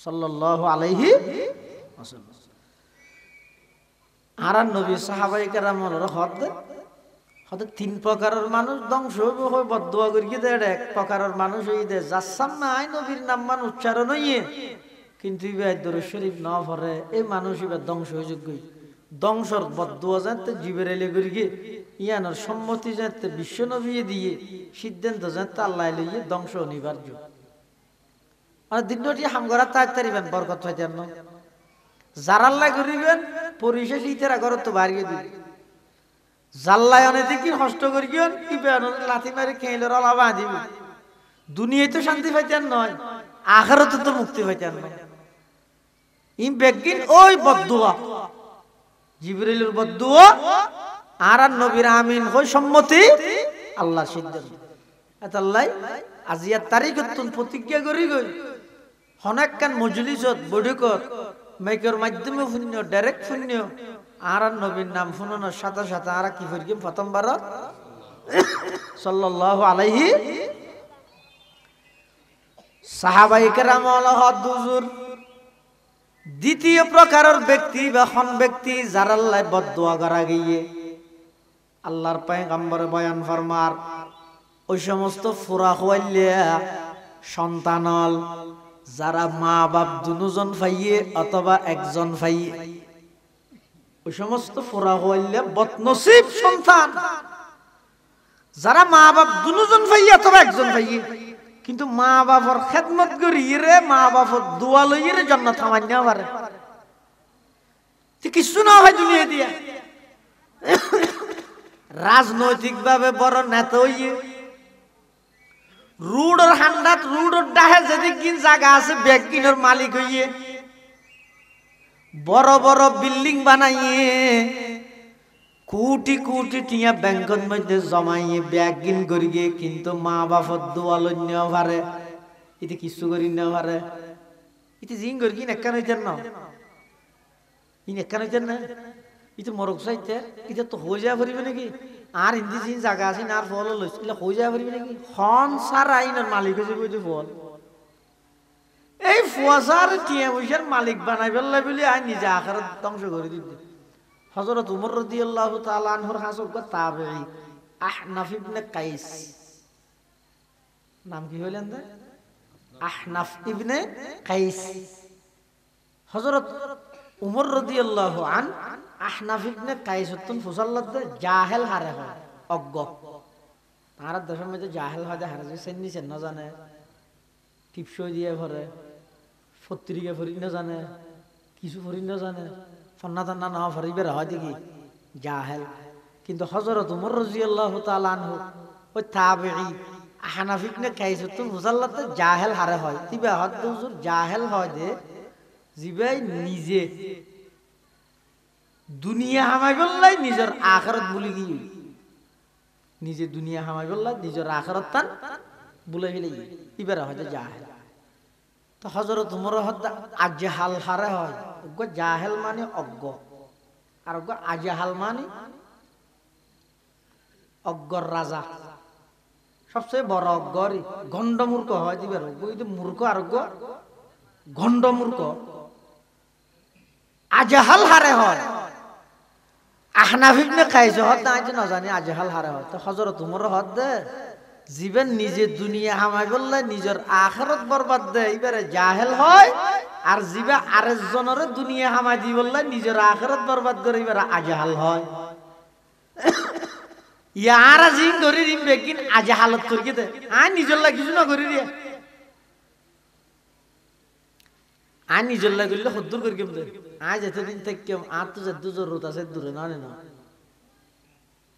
সাল্লাল্লাহু আলাইহি ওয়াসাল্লাম। আর নবী সাহাবায়ে কেরামের হতে 3 প্রকারের মানুষ ধ্বংস হইবে বদদুয়া করিয়ে দেয়। 1 প্রকারের মানুষ হই দে যাচ্ছাম না আই নবীর নাম মান উচ্চারণ হইয়ে কিন্তু ইবে দরুদ শরীফ না পড়ে এই মানুষ ইবে ধ্বংস হয়ে যোগ্য। ধ্বংসর বদদুয়া জানতে জিবরাইলে করিয়ে ইয়ানোর সম্মতি জানতে বিশ্ব নবী দিয়ে সিদ্ধান্ত জানতে আল্লাহ লইয়ে ধ্বংস অনিবার্য। আর দিনটি হামগরা তাড়াতাড়িবেন বরকত পাইতেন না যারা আল্লাহ করিবেন পরিশেষ ইতেরা ঘর তো বাড়িয়ে দিবেন জাল্লায় অনেক কি কষ্ট করি লাথি মারি খেলে রলা বাঁধিব। দুনিয়ায় তো শান্তি পাইতেন নয় আখিরাতে তো মুক্তি পাইতেন নয়। ইম বেগিন ওই বদদুয়া জিবরাইলের বদদুয়া আর নবীর আমিন কই সম্মতি আল্লাহ সিদ্ধান্ত এতাল্লাই আজিয়ার তারিখত প্রতিজ্ঞা করি গই অনেক কান মজলিসত বৈঠকত মাইকের মাধ্যমে শূন্য ডাইরেক্ট শূন্য আর নবীর নাম শুনানোর সাথে সাথে আর কি করি প্রথমবার সাল্লাল্লাহু আলাইহি সাহাবায়ে কেরাম হুজুর। দ্বিতীয় প্রকারের ব্যক্তি বা কোন ব্যক্তি যার আল্লাহ বদদুয়া করা গিয়ে আল্লাহর পয়গম্বর বয়ান ফরমার ওই সমস্ত ফুরা হইলিয়া সন্তানল যারা মা বাপ দুজন পাইয়ে অথবা একজন পাইয়ে ওই সমস্ত ফুরা হইলিয়া বদনসিব সন্তান যারা মা বাপ দুজন পাইয়ে অথবা একজন পাইয়ে কিন্তু মা বাবার খেদমত করিয়ে রে মা বাবার দোয়া লইয়ে রে জান্নাত থামান্য পারে কিছু না হয় দুনিয়া দিয়া রাজনৈতিক ভাবে বড় নেতা হইয়ে রুডর হান্ডাত রুডর ডাহে যেদিন জায়গা আছে ব্যাগকিনের মালিক হইয়ে বড় বড় বিল্ডিং বানাইয়ে কোটি কোটি টিয়া ব্যাংকের মধ্যে জমাইয়ে ব্যাগিন করিয়ে কিন্তু মা বাপর দোয়াল নেওয়া পারে এতে কিছু করি নেওয়া পারে এতে জিং করি কিন একান হইতেন না ইন একান হইতেন না ইতো মরক চাইতে এটা তো হয়ে যাওয়া পারিবে নাকি আর হিন্দি জিন জায়গা আছে না আর ফল লইছিল হয়ে যাওয়া পারিবে নাকি হন সার আইনের মালিক হয়ে যাবে ফল এই ফুয়াশার টিয়া পয়সার মালিক বানাই ফেললে বলে আই নিজে আখারাত ধ্বংস করে দিতে হযরত উমর রাদিয়াল্লাহু তাআলা আনহুর হাসব তাবেঈ আহনাফ ইবনে কাইস নাম কি হইলেন দা আহনাফ ইবনে কাইস হযরত উমর রাদিয়াল্লাহু আন আহনাফ ইবনে কাইস তুন ফুসাল্লাত জাহেল হারে হয় অজ্ঞ তার দেশের মধ্যে জাহেল হয় হারে যে সেন্নি সেন না জানে টিপসই দিয়ে ভরে পত্রিকা ফরি না জানে কিছু ফরি না জানে ফন্না তান্না না ফরিবের হয় দেখি জাহেল কিন্তু হযরত উমর রাদিয়াল্লাহু তাআলা আনহু ওই তাবেঈ আহনাফ ইবনে কাইস তুন ফুসাল্লাত জাহেল হারে হয় তিবা হদ হুজুর জাহেল হয় দে জিবাই নিজে দুনিয়া হামাই বললাই নিজের আখিরাত ভুলে গিয়ে নিজে দুনিয়া হামাই বললাই নিজের আখিরাত তান ভুলে গেলে ইবারে হয় জাহেল তো হযরত উমর আজহাল হারে হয় গো জাহেল মানে অজ্ঞ আর গো আজহাল মানে অজ্ঞর রাজা সবচেয়ে বড় অজ্ঞরি গন্ড মূর্খ হয় দিবার ওই যে মূর্খ আর গো গন্ড মূর্খ আজহাল হারে হয় আহনাফ ইবনে কাইস হদ না আজ না জানি আজহাল হারে হয় তো হযরত উমর হদ দে জীবন নিজে দুনিয়া হামাই বললে নিজের আখিরাত বরবাদ দে এবারে জাহেল হয় আর জীবা আরেকজনের দুনিয়া হামাই দি বললে নিজের আখিরাত বরবাদ করে এবারে আজহাল হয় ইয়ারা জিন ধরে রিম বেকিন আজহালত করকে দে আই নিজের লাগি কিছু না করি রে আই নিজের লাগি করলে হদ্দুর করি কেমন আজ এতদিন থেকে আর তো যদ্দু জরুরত আছে দূরে না না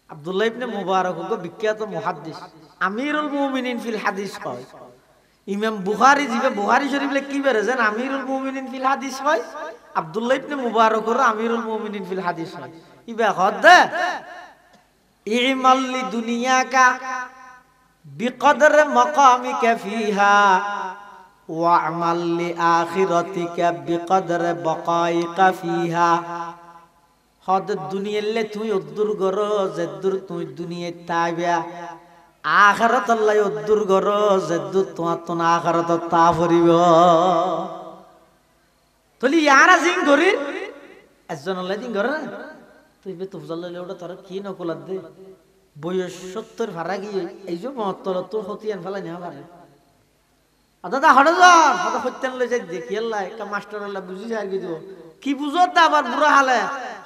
আব্দুল্লাহ ইবনে মুবারক গো বিখ্যাত মুহাদ্দিস আমিরুল মুমিনিন ফিল হাদিস হয় ইমাম বুখারী জিবে বুখারী শরীফ লে কি বেরেছেন আমিরুল মুমিনিন ফিল হাদিস হয় আব্দুল্লাহ ইবনে মুবারক র আমিরুল মুমিনিন ফিল হাদিস হয় ইবা হদে ইমাল লি দুনিয়াকা বিকদর মাকামিকা ফিহা ওয়া আমাল লি আখিরাতিকা বিকদর বাকাইকা ফিহা হদ দুনিয়ালে তুই উদ্দুর গরো যেদুর তুই দুনিয়া তাইবা আখিরাত আল্লাহ উদ্দুর গরো যেদুর তোমার আখিরাত তা ভরিব তলি ইয়ারা জিং গরির একজন আল্লাহ জিং গর না তুই বে তুফজাল লইলে ওটা তোর কি নকলাত দে বয়স 70 ভাড়া গিয়ে এই যে 72 তোর হতিয়ান ফেলাই না পারে দাদা হড় যা দাদা হত্যান লই যাই দেখি আল্লাহ একটা মাস্টার আল্লাহ বুঝি যায় কি বুঝত আবার বুড়া হালে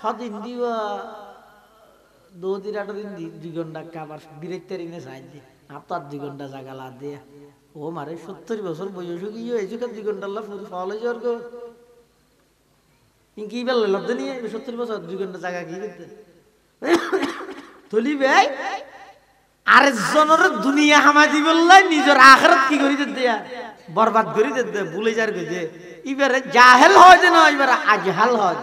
হদিন দিবা 2-3 দিন 2 ঘন্টা কাবার ডিরেক্টর ইনে যাই দে আপনার 2 ঘন্টা জায়গা লা দে ও মারে 70 বছর বয়স গিয়ে এই যে 2 ঘন্টা আল্লাহ পুরো ফলো জোর গো ইনকি বেল লদ নিয়ে 70 বছর 2 ঘন্টা জায়গা কি করতে তলি ভাই আরেকজনের দুনিয়া হামা দি বললাই নিজের আখিরাত কি করি দে বরবাদ করি দে ভুলে যার দে এবারে জাহেল হয় যে না এবারে আজহাল হয়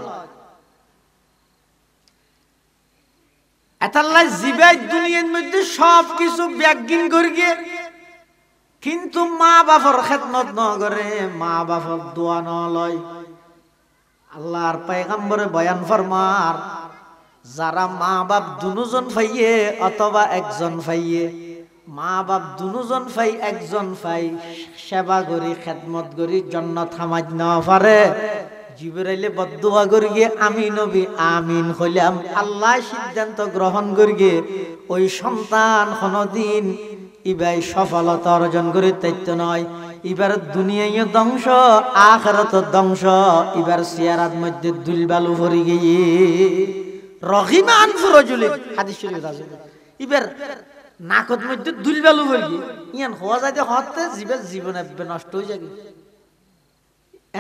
এতাল্লাহ জিবাই দুনিয়ার মধ্যে সব কিছু ব্যাগিন করি গিয়ে কিন্তু মা বাবার খেদমত ন করে মা বাবার দোয়া ন লয় আল্লাহর পয়গম্বরে বয়ান ফরমার যারা মা বাপ দুজন ফাইয়ে অথবা একজন ফাইয়ে মা বাপ দুজন ফাই একজন ফাই সেবা করি খেদমত করি জান্নাত হামাজ না পারে জিবরাইলে বদদুয়া করি গিয়ে আমি নবী আমিন হইলাম আল্লাহ সিদ্ধান্ত গ্রহণ করি গিয়ে ওই সন্তান কোনদিন ইবাই সফলতা অর্জন করে তাইত নয় এবার দুনিয়ায় ধ্বংস আখিরাত ধ্বংস এবার সিয়ারাত মধ্যে দুলবালু ভরি গিয়ে রহিমান ফুরজুল হাদিস শরীফ আছে এবার নাকত মধ্যে দুলবালু ভরি গিয়ে ইয়ান হওয়া যায় যে হতে জীবন নষ্ট হয়ে যাবে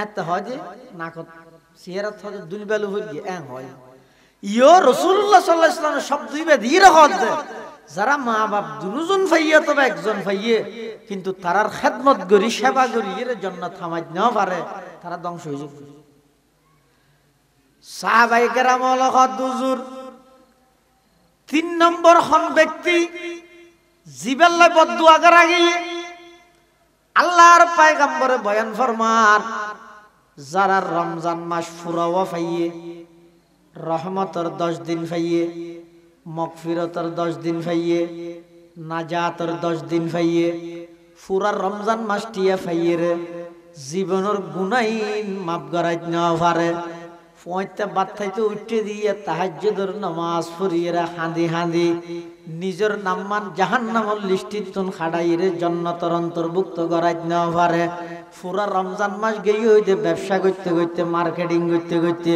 এত হয় যে নাকত সিয়ারাত হতে দুলবালু ভরি গিয়ে হয় ইয়ো রাসূলুল্লাহ সাল্লাল্লাহু আলাইহি ওয়াসাল্লাম শব্দ ইবে ধীরে হতে যারা মা বাপ দুজন ফাইয়ে তবে একজন ফাইয়ে কিন্তু তারার খেদমত করি সেবা করি এর জন্য থামাই না পারে তারা ধ্বংস হয়ে যাবে। সাহাবায়ে কেরাম হল দুজুর। 3 নম্বর হন ব্যক্তি জিবেল্লা বদদুয়া করা গিয়ে আল্লাহর পয়গম্বরে বয়ান ফরমার যারা রমজান মাস ফুরাওয়া ফাইয়ে রহমতের 10 দিন ফাইয়ে মাগফিরাতের 10 দিন ফাইয়ে নাজাতের 10 দিন ফাইয়ে পুরা রমজান মাসটিয়া ফাইয়ে রে জীবনের গুনাইন মাফ করাইতে না পারে। পয়তা বাত্তাইতে উঠে দিয়ে তাহাজ্জুদের নামাজ পড়িয়ে হাঁদি হাঁদি নিজের নামমান জাহান্নামের লিস্টিত তুন খাড়াইরে জান্নাতের অন্তর্ভুক্ত করাইতে না পারে। পুরা রমজান মাস গেই হইতে ব্যবসা করতে করতে মার্কেটিং করতে করতে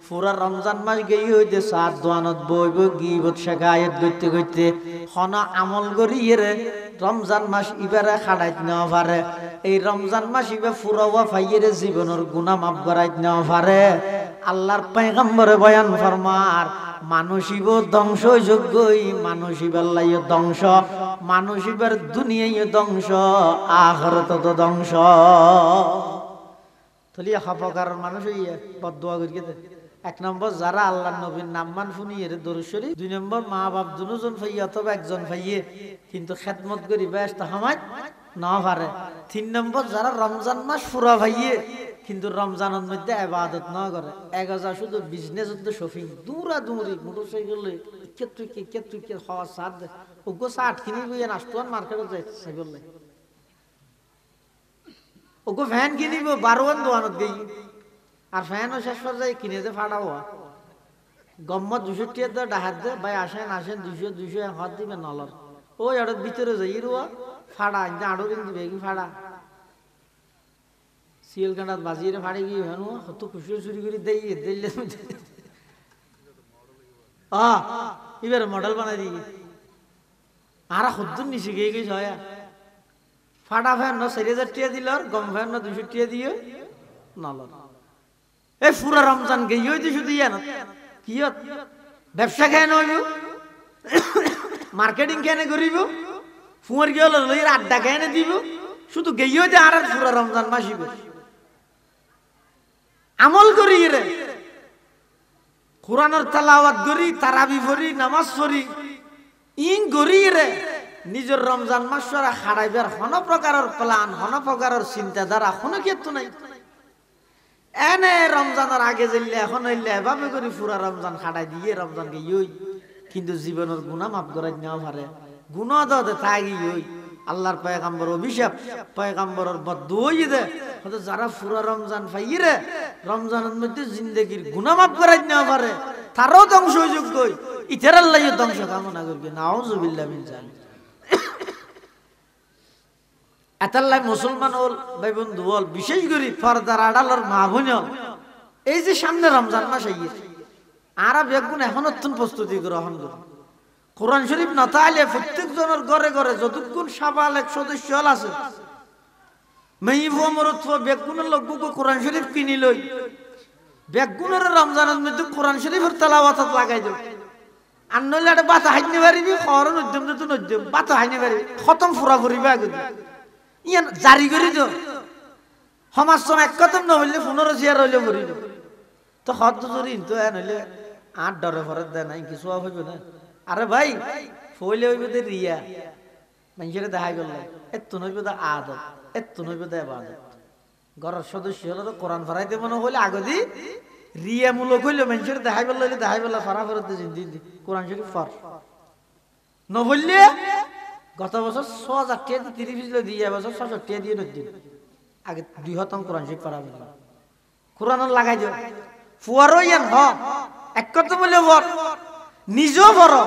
পুরা রমজান মাস গেই হইতে সাত দোয়ানত বইব গিবত শেখায়ত করতে করতে হন আমল করিয়ে রমজান মাস ইবারে খাড়াইতে না পারে। এই রমজান মাস ইবে ফুরাওয়া ফাইয়ের জীবনের গুনাহ মাফ করাইতে না পারে। আল্লাহর পয়গম্বরে বয়ান ফরমার মানুষিব ধ্বংস যোগ্যই মানুষিবাল্লাই ধ্বংস মানুষিবার দুনিয়ায় ধ্বংস আখিরাতে তো ধ্বংস। তলিয়া হপকার মানুষ হইয়া বদদুয়া করিয়ে দে। 1 নম্বর যারা আল্লাহর নবীর নামমান শুনিয়ে দরুদ শরীফ। 2 নম্বর মা বাপ দুজন ফাইয়ে অথবা একজন ফাইয়ে কিন্তু খেদমত করি ব্যস্ত হামাই না পারে। 3 নম্বর যারা রমজান মাস পুরা ফাইয়ে কিন্তু রমজানের মধ্যে ইবাদত না করে এগজা শুধু বিজনেস উদ্দে শপিং দূরা দূরি মোটরসাইকেলে কেতুই খাওয়া সার দে ওগো সাট কিনি বই নাস্তান মার্কেটে যাই সাইকেল লাই ওগো ফ্যান কিনিব 12 দোকানত গই আর ফ্যানও শেষ পর যায় কিনে যে ফাড়াও গম্মত 200 টাকা দে ডাহাত দে ভাই আসেন 200 হাত দিবে নলর ওই আড়ত ভিতরে যাই রুয়া ফাড়া ইন্দা আড়ো দিবে কি ফাড়া সিএল কান্ডাত বাজিয়ে ফাড়ে গিয়ে হেন কত খুশি চুরি করে দেই দিলে এবার মডেল বানাই দিই আর খুদ্দুর নিচে গিয়ে গেছে হয় ফাটা ফ্যান 4000 টাকা দিল আর গম ফ্যান 200 টাকা দিয়ে নলর এই পুরা রমজান গিয়ে হইতে শুধু ইয়া না কি ব্যবসা কেন হইব মার্কেটিং কেন করিব ফুয়ার গিয়ে লইর আড্ডা কেন দিব শুধু গিয়ে হইতে আর পুরা রমজান মাসিব আমল করি রে কোরআনের তেলাওয়াত করি তারাবি পড়ি নামাজ পড়ি ইন করি রে নিজের রমজান মাস খাড়াইবার কোন প্রকারের প্ল্যান কোন প্রকারের চিন্তাধারা কোনো ক্ষেত্র নাই। এনে রমজানের আগে যাইলে এখন হইলে এভাবে করি পুরা রমজান খাড়াই দিয়ে রমজান গিয়ে কিন্তু জীবনের গুনাহ মাফ করাই নেওয়া পারে গুনাহ দতে থাকি আল্লাহর পয়গম্বর অভিশাপ পয়গম্বরের বদদুয়া দে যারা পুরা রমজান ফাইরে রমজানের মধ্যে জিন্দেগির গুনাহ মাফ করাই নেওয়া পারে তারও ধ্বংস যোগ্য ইতার আল্লাহ ধ্বংস কামনা করবে নাউজুবিল্লাহ মিন জালিক। এতাল্লাই মুসলমান হল ভাই বন্ধু হল বিশেষ করে পর্দার আড়ালের মা বোন এই যে সামনে রমজান মাস আইছে আর বেগুন এখন অত্যন্ত প্রস্তুতি গ্রহণ করে কোরআন শরীফ না তাইলে প্রত্যেক জনের ঘরে ঘরে যতক্ষণ সাবালেক সদস্য আছে মেইফো মরত বেগুনের লোককে কোরআন শরীফ কিনি লই বেগুনের রমজানের মধ্যে কোরআন শরীফের তেলাওয়াত লাগাই দাও আর নইলে একটা বাতা হাইনি পারিবি খরন উদ্যম তো নদ্যম বাতা হাইনি পারিবি খতম ফুরা ফুরিবে আগে ইয়ান জারি করি তো সমাজ সময় এক কথম নহলে 15 চেয়ার হইলে ফুরিব তো হদ জরি তো নইলে 8 ডরে ফরত দেয় নাই কিছু হইব না। আরে ভাই ফইলে হইব দে রিয়া মানুষের দেখাই গেল এত নইব দে আদত এত নইব দে ইবাদত ঘরের সদস্য হলো কোরআন ফরাইতে মনে হইলে আগদি রিয়া মূলক হইলে মানুষের দেখাই বললে দেখাই বললে ফরা ফরত জিন্দি কোরআন শরীফ ফর নহইলে গত বছর 6000 টাকা 30 দিয়ে বছর 600 টাকা দিয়ে নদিন আগে 200 কোরআন শরীফ পড়া বলে কোরআন লাগাই দিও ফুয়ারো ইয়ান হ এক কথা বলে বল নিজও বড়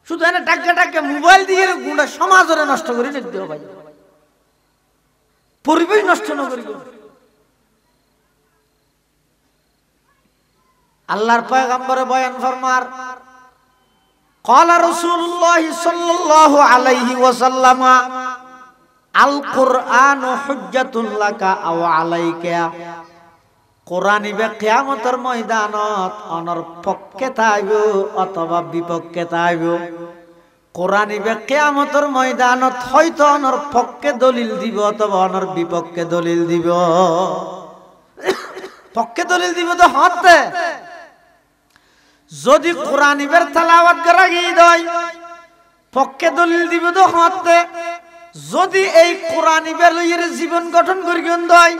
শুধু এনে টাকা মোবাইল দিয়ে গুণা সমাজরে নষ্ট করে দিও ভাই পরিবেশ নষ্ট না করিব। আল্লাহর পয়গম্বরে বয়ান ফরমার قال رسول الله صلى الله عليه وسلم القرآن حجة لك أو عليك কোরআন ইবে কিয়ামতের ময়দানত অনর পক্ষে থাইব অথবা বিপক্ষে থাইব। কোরআন ইবে কিয়ামতের ময়দানত হয়তো অনর পক্ষে দলিল দিব অথবা অনর বিপক্ষে দলিল দিব। পক্ষে দলিল দিব তো হতে যদি কোরআন ইবের তেলাওয়াত করা গিয়ে দেয়, পক্ষে দলিল দিব তো হতে যদি এই কোরআন ইবের লইয়ের জীবন গঠন করি দেয়,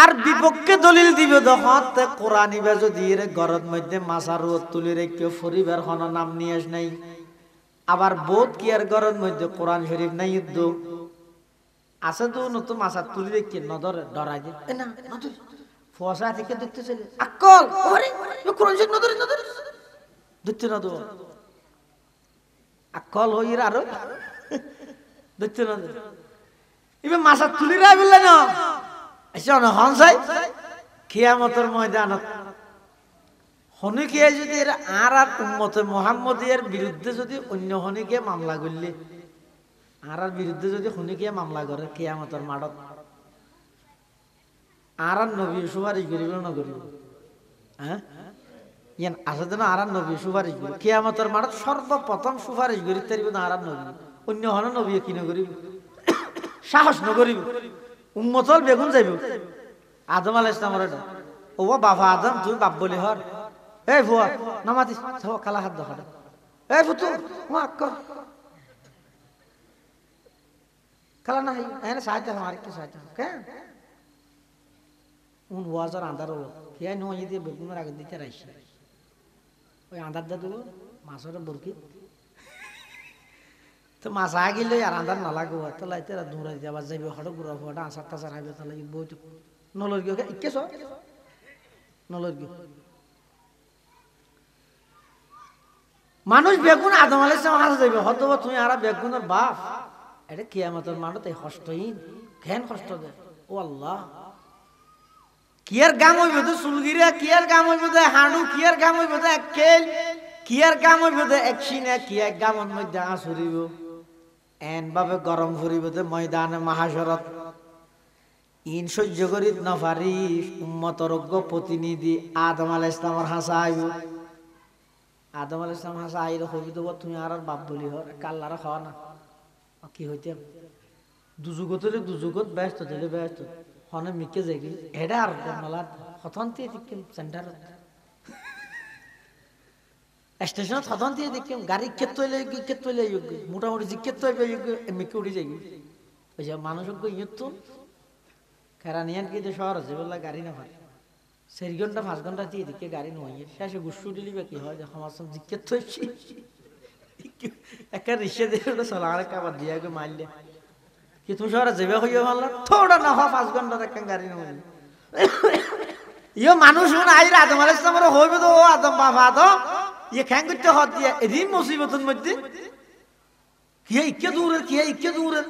আর বিপক্ষে দলিল দিবে দহত কোরআন ইবে যদি এর ঘরের মধ্যে মাছার রোদ তুলি রেখে পরিবার হন নাম নিয়ে আস নাই, আবার বোধ কি আর ঘরের মধ্যে কোরআন শরীফ নাই যুদ্ধ আছে তো নতুন মাছার তুলি রেখে নদর ডরাই দিয়ে না ফসা থেকে দেখতে চলে আকল কোরআন শরীফ নদরে নদরে দেখতে না তো আকল হই আরো দেখতে না এবার মাছার তুলি রাই বললে না হনসাই কিয়ামতের ময়দানত হনিকে যদি আর উম্মতে মুহাম্মদের বিরুদ্ধে যদি অন্য হনিকে মামলা করলে আর বিরুদ্ধে যদি হনিকে মামলা করে কিয়ামতের মাঠত আর নবী সুপারিশ করিব না করিব? হ্যাঁ ইয়ান আছে যেন আর নবী সুপারিশ করিব কিয়ামতের মাঠত সর্বপ্রথম সুপারিশ করিতে পারিব না আর নবী, অন্য হন নবী কি নকরিব? সাহস নকরিব। উম্মতল বেগুন যাইব আদম আলাইহিস সালামের এটা ও বাবা আদম তুই বাপ বলি হর এই ভুয়া নামাতি সব কালা হাত দেখা এই ফুতু ও আক্কর কালা না এনে সাহায্য আমার কি সাহায্য কেন উন ওয়াজার আন্দার হলো কে নো ইদি বেগুনের আগে দিতে রাইছে ওই আন্দার দা দিল মাছের বরকি তো মাছ আগিলে আর আন্দার না লাগবো তো লাইতে দূরে যাবার যাইবে হঠাৎ ঘুরা ফোটা আসার টাসার হাইবে তাহলে বই নলর গিয়ে ইকেছ নলর গিয়ে মানুষ বেগুন আদম আলাইহিস সালাম হাসা যাইবে হয়তো তুমি আর বেগুনের বাপ এটা কিয়ামতের মাঠে কষ্টহীন ঘেন কষ্ট দে ও আল্লাহ কিয়ার গাম হইবে তো চুলগিরা কিয়ার গাম হইবে তো হাঁড়ু কিয়ার গাম হইবে তো এক খেল কিয়ার গাম হইবে তো এক সিনে কিয়ার গামর মধ্যে আঁচুরিব এন ভাবে গরম ফুরিব তো ময়দানে মাহাশরত ইন সহ্য করিত না পারিস উম্মতরজ্ঞ প্রতিনিধি আদম আলাইহিস সালামের হাসা আইব আদম আলাইহিস সালাম হাসা আইলে হইবে তো তুমি আর বাপ বলি হর কাল্লার খাওয়া না কি হইতে দুজুগত হলে দুজুগত ব্যস্ত দিলে ব্যস্ত হনে মিকে যাই এটা আর মালাত হতন্তি দেখিম সেন্টার স্টেশনত হতন্তি দেখিম গাড়ি কেতলে মোটামুটি যে কেতলে মিকে উঠি যাই ওই যে মানুষকে ইয়তো কেরানিয়ান কি শহর আছে বললা গাড়ি না হয় 4 ঘন্টা 5 ঘন্টা দিয়ে দিকে গাড়ি নয় শেষে গুসু দিলি বা কি হয় যখন আমার জিজ্ঞেস হয়েছি একটা রিক্সা দিয়ে ওটা চলার কাবার দিয়ে মারলে কি তুমি শহরে যাবে হইয়া মারলা থোড়া না হয় 5 ঘন্টা একটা গাড়ি নয় ইয়ে মানুষ আইরা আদম আলাইহিস সালামের হইবে তো ও আদম বাবা আদম ইয়ে খ্যাং করতে হত দিয়ে এদিন মুসিবতের মধ্যে কি ইকে দূরে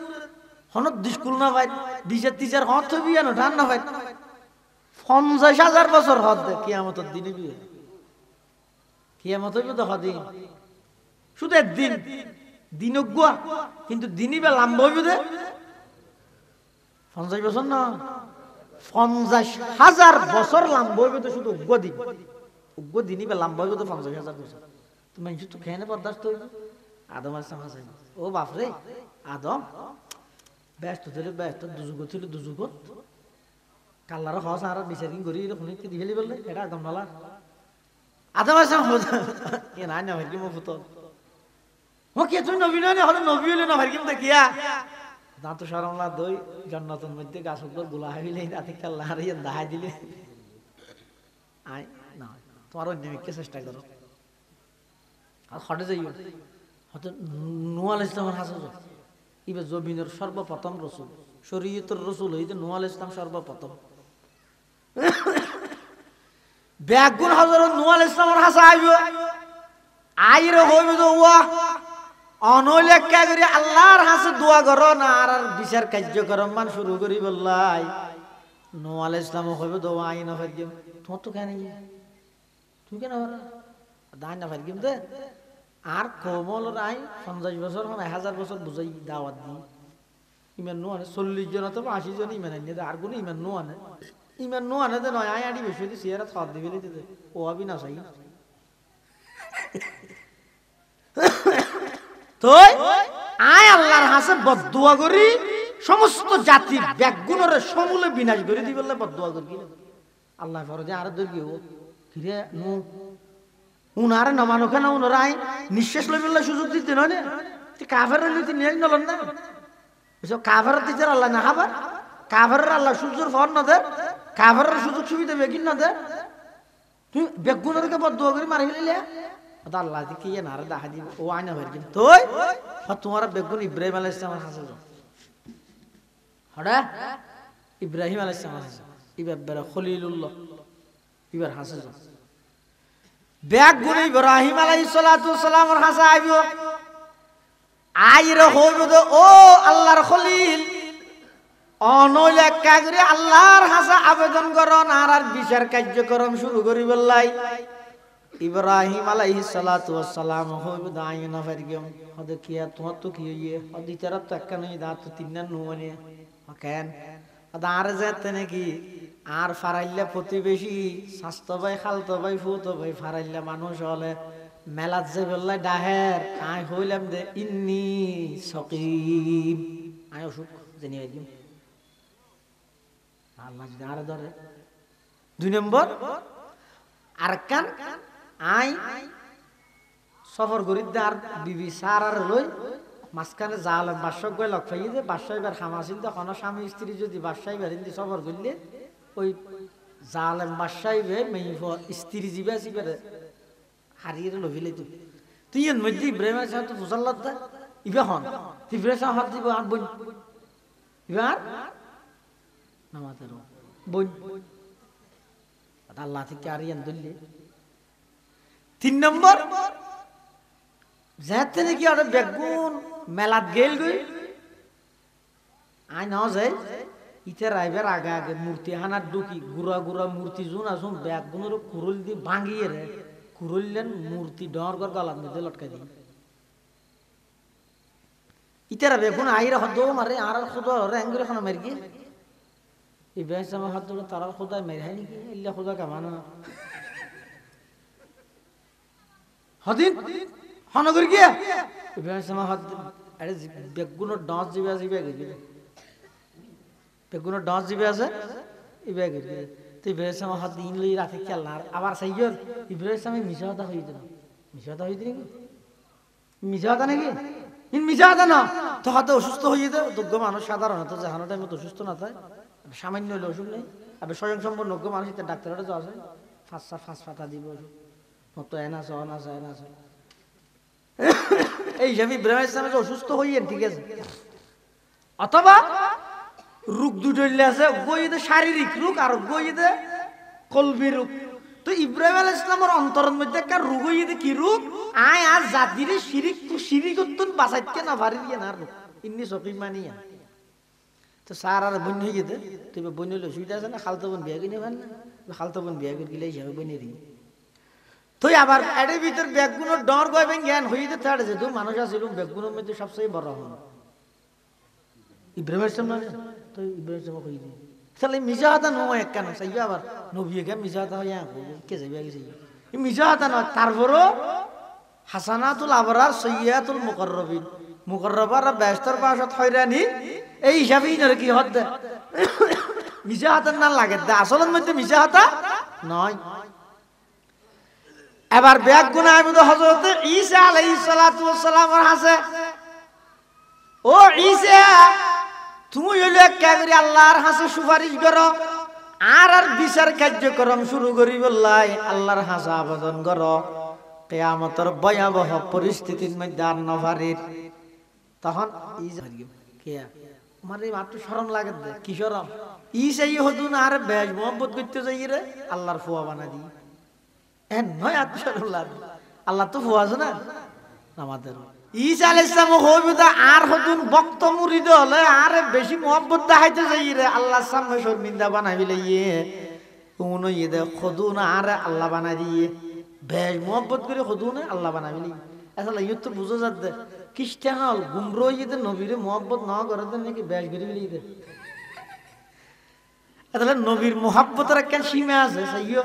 হনত স্কুল না ভাই টিচার হত বিয়া না ঠান না ভাই 50,000 বছর হত দে কিয়ামতের দিনে বিয়ে কিয়ামত হইবে তো হদিন শুধু একদিন দিন গুয়া কিন্তু দিনই বা লম্বা হইবে দে 50 বছর না 50,000 বছর লম্বা হইবে তো শুধু উগ্র দিনই বা লম্বা হইবে তো 50,000 বছর তুমি তো খেয়ে বরদাস্ত হইবে আদম আলাইহিস সালাম ও বাপরে আদম ব্যস্ত ছিল ব্যস্ত দুজুগত ছিল দুজুগত কাল্লার হস আর বিচারিং করি শুনি কি দিবেলি বললে এটা আদম নালা আদম আলাইহিস সালাম এ না না ভাই কি মফুত ও কি তুই নবী না হলে নবী হলে না ভাই কি দেখিয়া দাঁত শরমলা দই জান্নাতের মধ্যে গাছ উপর গুলা হইলে রাতে কাল্লা হারিয়ে দাহাই দিলে আই না তোমার অন্যকে চেষ্টা করো আর হটে যাইও হয়তো নূহ আলাইহিস সালামের হাসা ইবে জমিনের সর্বপ্রথম রসুল শরীয়তের রসুল হইতে নূহ আলাইহিস সালাম সর্বপ্রথম বেগুন হযরত নূহ আলাইহিস সালামের হাসা আইব আইরে হইবে তো ওয়া অনলে কে করি আল্লাহর হাসে দোয়া করো না আর বিচার কার্যক্রম মান শুরু করি বললাই নূহ আলাইহিস সালাম হইবে দোয়া আই না ফারগিম তো তো কেন তুই কেন দাই না ফারগিম দে আর কোমল রাই 50 বছর 1000 বছর বুঝাই দাওয়াত দি ইমান নো আনে 40 জন অথবা 80 জন ইমান আনে আর কোন ইমান নো আনে ইমান নো আনে দে নয় আই আডি বেশি দি সিয়ারা থাদ দিবি লিতে দে ও আবি না চাই তো আয় আল্লাহর হাসে বদদুয়া করি সমস্ত জাতি ব্যাগুণরে সমূলে বিনাশ করে দি বললে বদদুয়া করি আল্লাহ ফরজে আর দর গিয়ে কিরে নো উনারে নমানো কেন উনারাই নিঃশ্বাস লই বললে সুযোগ দিতে নয় না কাফের লইতে নিয়ে নলন না এসব কাফের দিতে আল্লাহ না হাবার কাফের আল্লাহ সূর্যের ফর না দে কাফের সুযোগ সুবিধা বেগিন না দে তুই বেগুনরকে বদদুয়া করে মারি ফেলিলে ওটা আল্লাহ কি না আর দেখা দিব ও আয়না হয়ে গেল তুই তোমার বেগুন ইব্রাহিম আলাইহিস সালাম হাসে হড়া ইব্রাহিম আলাইহিস সালাম হাসে ইবার খলিলুল্লাহ ইবার হাসে বেগুন ইব্রাহিম আলাইহিস সালাতু সালামের হাসে আইবো আইরে হইবো ও আল্লাহর খলিল অনইলে কাজরে আল্লাহর হাসা আবেদন করন আর বিচার কার্যক্রম শুরু করি বললাই ইব্রাহিম আলাইহিস সালাতু ওয়াস সালাম হইব দাইনা ফেরগম হদে কিয়া তোমার তো কি হইয়ে হদি তারা তো একটা নই দাঁত তো তিন না নুমানে কেন আর যেতে নাকি আর ফারাইল্লা প্রতিবেশী স্বাস্থ্য ভাই খালতো ভাই ফুতো ভাই ফারাইল্লা মানুষ হলে মেলাত যে বললাই ডাহের আই হইলাম দে ইন্নি সকিম আই অসুখ জেনে আইলাম আল্লাহ যদি আর ধরে 2 নম্বর আর কান আই সফর করিতে আর বিবি সারার লই মাঝখানে জাল বাদশাহ গয় লক ফাইয়ে দে বাদশাহ এবার খামাছিল তখন স্বামী স্ত্রী যদি বাদশাহ এবার হিন্দি সফর করলে ওই জালেম বাদশাহ মেয়ে স্ত্রী জিবা সিবারে হারিয়ে লভিলে তুই এর মধ্যে ইব্রাহিমের সাথে তো মুসাল্লাত দা ইবে হন ইব্রাহিম সাহেব হাত দিব আর বই এবার নামাজের বই আল্লাহ থেকে আরিয়ান দিল্লি 3 নম্বর যাতে নাকি আর বেগুন মেলাত গেল গই আই নাও যাই ইতে রাইবার আগে আগে মূর্তি হানার ঢুকি গুড়া গুড়া মূর্তি জুন আসুন বেগুনের কুরুল দি ভাঙিয়ে রে কুরুললেন মূর্তি ডর কর গলার মধ্যে লটকা দি ইতেরা বেগুন আইরা হদ মারে আর খুদা রেঙ্গুরে খানা মার গিয়ে ইব্রাহিম সাহেব হাত ধরে তারার খুদা মেরে হয় নাকি ইল্লা খুদা কামানা হদিন হনগর গিয়া ইব্রাহিম সাহেব হাত আরে বেগুনের ডাঁস জিবে আছে বেগুনের ডাঁস জিবে আছে ইবে গিয়ে তো ইব্রাহিম সাহেব হাত দিন লই রাতে খেলনা আবার সাইয়র ইব্রাহিম সাহেব মিশা কথা হই দিল মিশা কথা নাকি মিশা কথা না তো হাতে অসুস্থ হয়ে যেত যোগ্য মানুষ সাধারণত জাহানো টাইমে অসুস্থ না থাকে সামান্য হলে অসুখ নেই আবার স্বয়ং সম্পূর্ণ মানুষ ডাক্তারটা যাওয়া যায় ফাঁস ফাতা দিব মতো এনাস এই হিসাবে ইব্রাহিম ইসলাম অসুস্থ হইয়ে ঠিক আছে অথবা রোগ দুটো আছে গইতে শারীরিক রোগ আর গইতে কলবি রোগ তো ইব্রাহিম আলাইহিস ইসলামের অন্তরের মধ্যে একটা রোগ হইতে কি রোগ আয় আর জাতিরে শিরিক উত্তন বাঁচাইতে না পারি না রোগ ইন্নি সকিম মানিয়া তো সার আর বন্য হয়ে যেতে তুই বন্য হলে অসুবিধা আছে না খালতো বোন বিয়া কিনে পান না খালতো বোন বিয়া করে গেলে হিসাবে বনে রি তুই আবার এর ভিতর বেগুনের ডর গয়বেন জ্ঞান হয়ে যেতে ছাড়ে যে তুই মানুষ আসিল বেগুনের মধ্যে সবচেয়ে বড় হন ইব্রাহিম ইসলাম তো ইব্রাহিম ইসলাম হয়ে যায় তাহলে মিশা হাতা নয় এক কেন চাই আবার নবীকে মিশা হাতা হয়ে কে যাবে আগে চাই মিশা হাতা নয় তারপরও হাসানাতুল আবরার সৈয়াতুল মুকররবিন মুকররবার ব্যস্তর পাশত হয়রানি এই হিসাবেই নরে কি হদ মিশা হাতার না লাগে আসলের মধ্যে মিশা হাতা নয় এবার বেগুন আহমদ হযরত ঈসা আলাইহিস সালাতু ওয়াস সালামের হাসে ও ঈসা তুমি হইলে একটা করে আল্লাহর হাসে সুপারিশ করো আর বিচার কার্যক্রম শুরু করি বললাই আল্লাহর হাসে আবেদন করো কিয়ামতের ভয়াবহ পরিস্থিতির মধ্যে আর নভারির তখন ঈসা কিয়া আমারে মাত্র শরম লাগে কি শরম ঈসাই হদুন আর বেশ মোহাম্মত করতে যাই রে আল্লাহর ফুয়া বানা দি নয় আত্মশরম আল্লাহ তো ফুয়া আছে না আমাদের ঈসা আলাইহিস সালাম হইবদা আর হদুন ভক্ত মুরিদ হলে আর বেশি মোহাম্মত দেখাইতে যাই রে আল্লাহর সামনে শর্মিন্দা বানাইলে কোন দে খদুন আর আল্লাহ বানাই দিয়ে বেশ মোহাম্মত করে খদুন আল্লাহ বানাইলি আসলে ইয়ত তো বুঝা যাচ্ছে খ্রিস্টান হল গুমরো নবীরে মোহাম্মত না করে নাকি বেশ করে বিলি তাহলে নবীর মোহাব্বতের একটা সীমা আছে, সেইও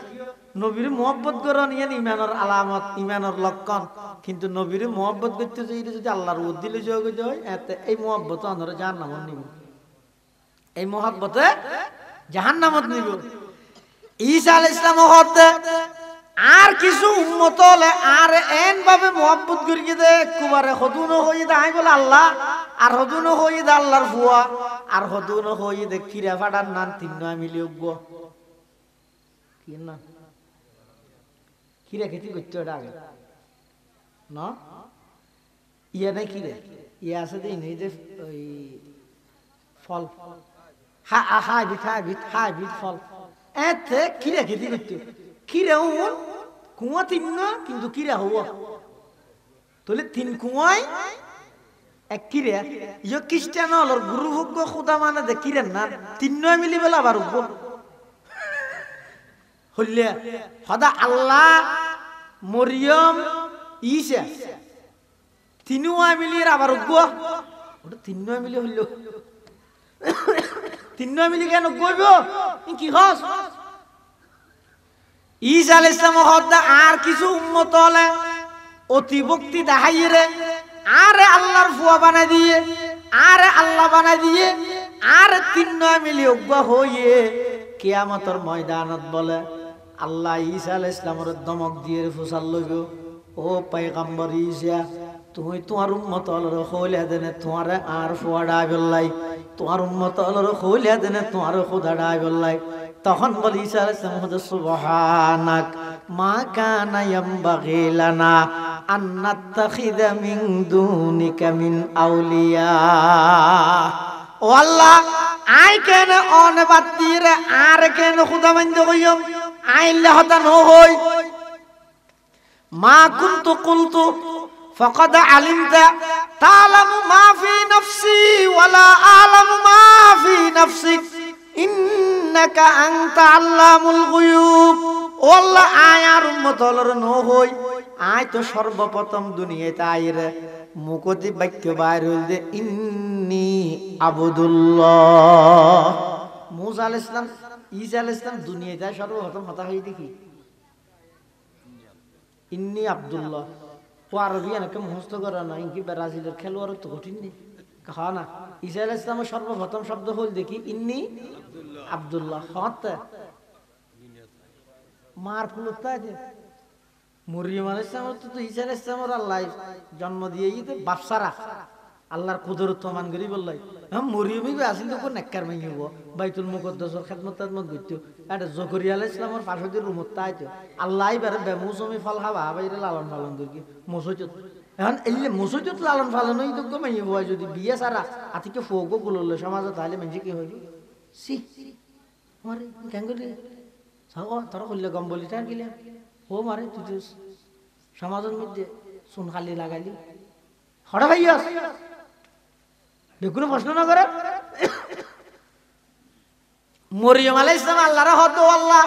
নবীর মোহাব্বত করেন ইয়ান ইমানের আলামত, ইমানের লক্ষণ। কিন্তু নবীর মোহাব্বত করতে চাইলে যদি আল্লাহর উদ্দিলে যোগ হয়, এতে এই মোহাব্বত আমরা জাহান্নামত নিব, এই মোহাব্বতে জাহান্নামত নিব। ঈসা আলাইহিস সালাম হতে আর কিছু উম্মত হলে আর এন ভাবে মোহাব্বত করি দে কুবারে হদুন হই দে আই বলে আল্লাহ, আর হদুন হই দে আল্লাহর ফুয়া, আর হদুন হই দে কিরা ফাটার নাম তিন নয় মিলি উগ্গ কি না কিরা খেতে করতে ওটা আগে না ইয়া নাই কিরে ইয়া আছে যে নেই যে ওই ফল হাইব্রিড ফল এতে কিরা খেতে করতে কিরা কুয়া তিন না কিন্তু কিরা হওয়া তাহলে তিন কুয়ায় এক কিরে ইয়ে খ্রিস্টান হলর গুরু ভোগ্য খুদা মানে দে কিরেন না তিন নয় মিলি বেলা আবার উঠব হইলে সদা আল্লাহ মরিয়ম ঈসা তিনুয়া মিলির আবার উঠব ওটা তিন নয় মিলি হইল তিন নয় মিলি কেন গইব কি হস ঈসা আলাইহিস সালাম হদা আর কিছু উম্মত হলে অতিভক্তি দেখাইরে আরে আল্লাহর ফুয়া বানাই দিয়ে আরে আল্লাহ বানাই দিয়ে আর তিন নয় মিলি অজ্ঞ হইয়ে কিয়ামতের ময়দানত বলে আল্লাহ ঈসা আলাইহিস সালামের দমক দিয়ে ফুসাল লইব ও পয়গম্বর ঈসা তুমি তোমার উম্মত হলর খোলিয়া দেনে তোমারে আর ফুয়া ডাই বললাই তোমার উম্মত হলর খোলিয়া দেনে তোমার খোদা ডাই বললাই তখন বলি ঈসা আলাইহিস সালাম সুবহানাক মা কানা ইয়ামবাগি লানা আন নাত্তাখিযা মিন দুনিকা মিন আউলিয়া ও আল্লাহ আই কেন অনে বাতিরে আর কেন খোদা মানতে কইম আইল্লা হতা ন হই মা কুনতু কুলতু ফাকাদ আলিমতা তাআলামু মা ফি নফসি ওয়ালা আ'লামু মা ফি নফসিক ইন্নাকা আনতা আল্লামুল গুয়ুব ও আল্লাহ আয় আর উম্মত হলর ন হই আয় তো সর্বপ্রথম দুনিয়াতে আইরে মুকতি বাক্য বাইর হইল যে ইন্নী আবুদুল্লাহ মুসা আলাইহিস সালাম ঈসা আলাইহিস সালাম দুনিয়াতে সর্বপ্রথম কথা হই দেখি ইন্নী আব্দুল্লাহ ও আরবি এনাকে মুখস্থ করা না ইনকি ব্রাজিলের খেলোয়াড় তো কঠিন নেই হ্যাঁ না ঈসা আলাইহিস সালামের সর্বপ্রথম শব্দ হল দেখি ইন্নী আব্দুল্লাহ হত মার ফুলতা আছে মরিয়ম আলাইহিস সালাম তো ঈসা আলাইহিস সালামের আল্লাহ জন্ম দিয়েই তো বাপসারা আল্লাহর কুদরত মান করি বললাই হ্যাঁ মরিয়মই আসিল তো কোন নেককার মাইব বাইতুল মুকদ্দাসের খেদমত করতো এটা জকরিয়া আলাইহিস সালামের পাশে রুমত তাইতো আল্লাহ এবারে বেমুসমি ফল খাবা বাইরে লালন পালন করি মসজিদ এখন এলে মসজিদ লালন পালন হই তো মাইব যদি বিয়ে সারা আতিকে ফোগো গুললে সমাজে তাহলে মানুষ কি হইব সি মারে কেন করি সাও তোরা কইলে গম বলি তার গিলা ও মারে তুই তো সমাজের মধ্যে সুন খালি লাগাইলি হড়া ভাইয়াস দেখুন প্রশ্ন না করে মরিয়ম আলাইহিস সালাম আল্লাহর হদ আল্লাহ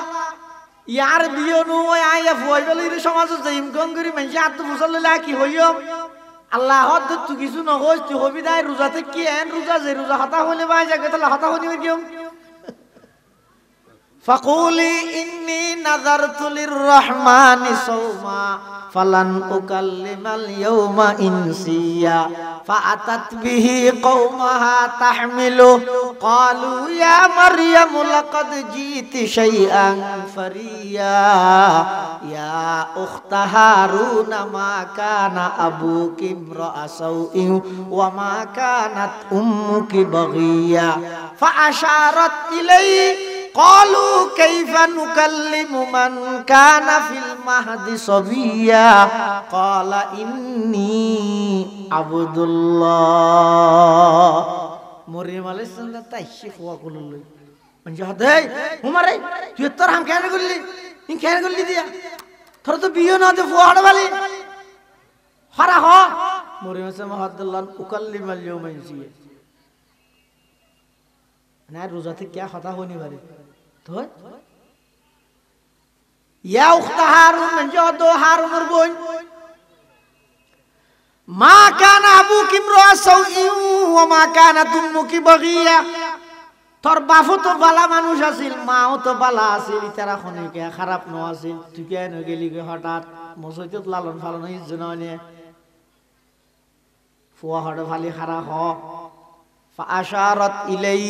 ইয়ার বিয়ে নয় আয়া ফুয়াই বলে সমাজে যাইম কোন করি মানুষ আত্ম মুসল্লা কি হইও আল্লাহ হদ তুই কিছু নহস তুই হবি দাই রোজাতে কি এন রোজা যে রোজা হতা হলে বাই যাকে তাহলে হতা হনি কিম ফাকুলি ইন্নী নাযারতু লিররহমানি সাওমা ফালান উকাল্লিমাল ইয়াওমা ইনসিয়া ফাআতাত বিহি কওমাহা তাহমিলু ক্বালু ইয়া মারইয়াম লাকাদ জিতি শাইআন ফারিয়া ইয়া উখতা হারুন মা কানা আবুকি ইমরা'a সাউইন ওয়া মা কানাত উম্মুকি বাগিয়া ফাআশারাত ইলাইহি قالوا كيف نكلم من كان في المهد صبيا قال إني عبد الله মরিয়ম আলাইহিস সালাম তাইশিফ ওয়া কুলুল মানে হদাই হুমারে তুই তোর হাম কেন করলি ইন কেন করলি দিয়া তোর তো বিয়ে না দে ফুয়াড় वाली হরা হ মরিয়ম সালাম হাদাল্লাহ উকাল্লিমাল ইয়াউমা ইনসিয়া না রোজাতে কি কথা হনি পারে তো ইয়া উখতা হারুন মানে যদ হারুনের বোন মা কানা আবুকি ইমরা'a সাউইন ওয়া মা কানাত উম্মুকি বাগিয়া তোর বাপও তো বালা মানুষ আছিল, মাও তো বালা আছিল, তারা খনিকে খারাপ ন আছিল, তুই কেন গেলি হঠাৎ মসজিদত লালন ফালন ইজ্জত নিয়ে ফুয়া হড়ে ফালি খারা হ ফাশারাত ইলাই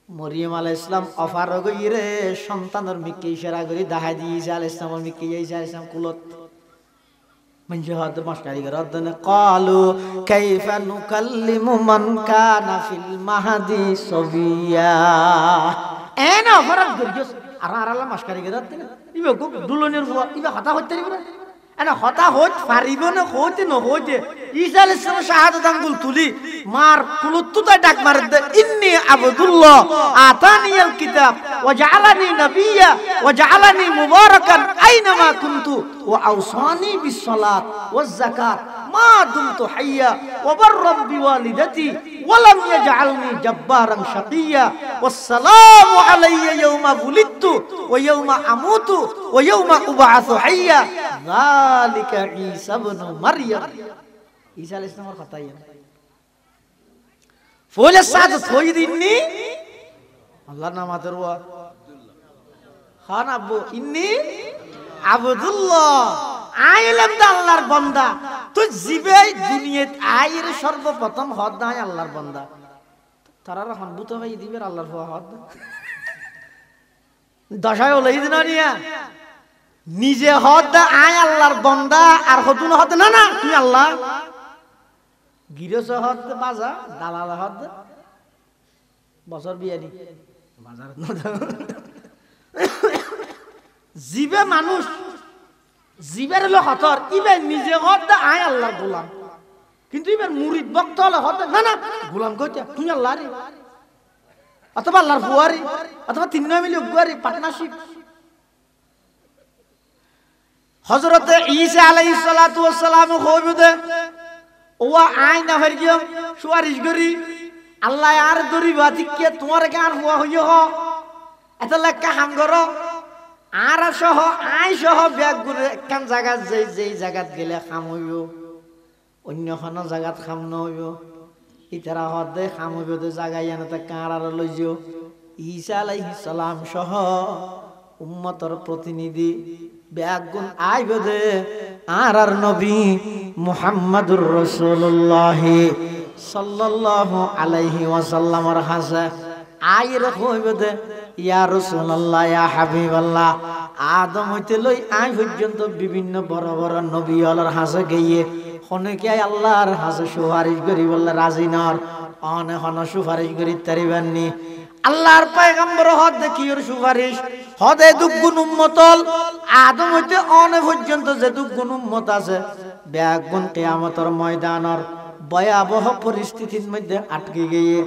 মরিয়ম আলাইহিস সালাম অফার গইরে সন্তানের মিকে ইশারা করি দেখাই দিয়েছে আলাইহিস সালামের মিকে আলাইহিস সালাম কুলত মঞ্জে হাত মাস্টারি গরদন ক্বালু কাইফা নুকাল্লিমু মান কানা ফিল মাহদি সবিয়া এনা অফার গরিস আর আল্লাহ মাস্টারি গরদন ইবে গো দুলনের ফুয়া ইবে কথা হইতে রিব এনা কথা হইত পারিব না হইতে ন হইতে ঈসা আলাইহিস সালাম শাহাদাত আঙ্গুল তুলি মার কুলুত তাই ডাক মার দে ইন্নী আবদুল্লাহ আতানিয়াল কিতাব ওয়া জাআলানি নাবিয়্যা ওয়া জাআলানি মুবারাকান আইনামা কুনতু ওয়া আওসানি বিস সালাত ওয়াজ যাকাত মা দুমতু হাইয়া ওয়া বাররাম বিওয়ালিদাতি ওয়া লাম ইয়াজআলনি জাব্বারান শাকিয়্যা ওয়াসসালামু আলাইয়া ইয়াওমা বুলিদতু ওয়া ইয়াওমা আমুতু ওয়া ইয়াওমা উবআসু হাইয়া যালিকা ঈসা ইবনু মারইয়াম ঈসা আলাইহিস সালামের কথাই ফলে সাদ থই দিননি আল্লাহর নাম আদরওয়া খান আব্বু ইন্নী আবদুল্লাহ আইলাম দা আল্লাহর বান্দা তুই জিবে দুনিয়াত আইরে সর্বপ্রথম হদ নাই আল্লাহর বান্দা তারা রহমান বুত ভাই দিবে আল্লাহর হদ দশায় ওলাই দিন নিয়া নিজে হদ আয় আল্লাহর বান্দা আর হতুন হদ না না তুই আল্লাহ গিরস হদ বাজা দালাল হদ বছর বিয়ানি জিবে মানুষ জিবের হলো হতর ইবে নিজে হদ আয় আল্লাহর গোলাম কিন্তু ইবের মুরিদ ভক্ত হলো হদ না না গোলাম কইতা তুই আল্লাহ রে অথবা আল্লাহর ফুয়ারি অথবা তিন মিলে গুয়ারি পার্টনারশিপ হযরত ঈসা আলাইহিস সালাতু ওয়াস সালাম কইবুদে ওয়া আইনা হরগিয়ম সুয়ারিশ গরি আল্লাহ আর দরিবা তিকে তোমার গান হুয়া হইও হ এত লেখা হাম করো আর সহ আই সহ ব্যাগ গুরে একখান জায়গা যেই জায়গাত গেলে খাম হইব অন্য কোনো জায়গাত খাম ন হইব ইতারা হদে খাম হইব তো জায়গায় এনে কাঁড়ার লই যাও ঈসা আলাইহিস সালাম সহ উম্মতর প্রতিনিধি ব্যাগ গুণ আইব দে আর নবী মুহাম্মাদুর রাসূলুল্লাহ সাল্লাল্লাহু আলাইহি ওয়াসাল্লামের হাসে আইরে কইব দে ইয়া রাসূলুল্লাহ ইয়া হাবিবাল্লাহ আদম হইতে লই আই পর্যন্ত বিভিন্ন বড় বড় নবী আল্লাহর হাসে গিয়ে অনেকে আল্লাহর হাসে সুপারিশ করি বললে রাজি নর অনে হন সুপারিশ করি তারিবাননি আল্লাহর পয়গম্বর হদ দেখির সুপারিশ হদে দুগুণ উম্মতল আদম হইতে অনে পর্যন্ত যে দুগুণ উম্মত আছে ব্যাগুণ কিয়ামতের ময়দানের ভয়াবহ পরিস্থিতির মধ্যে আটকে গিয়ে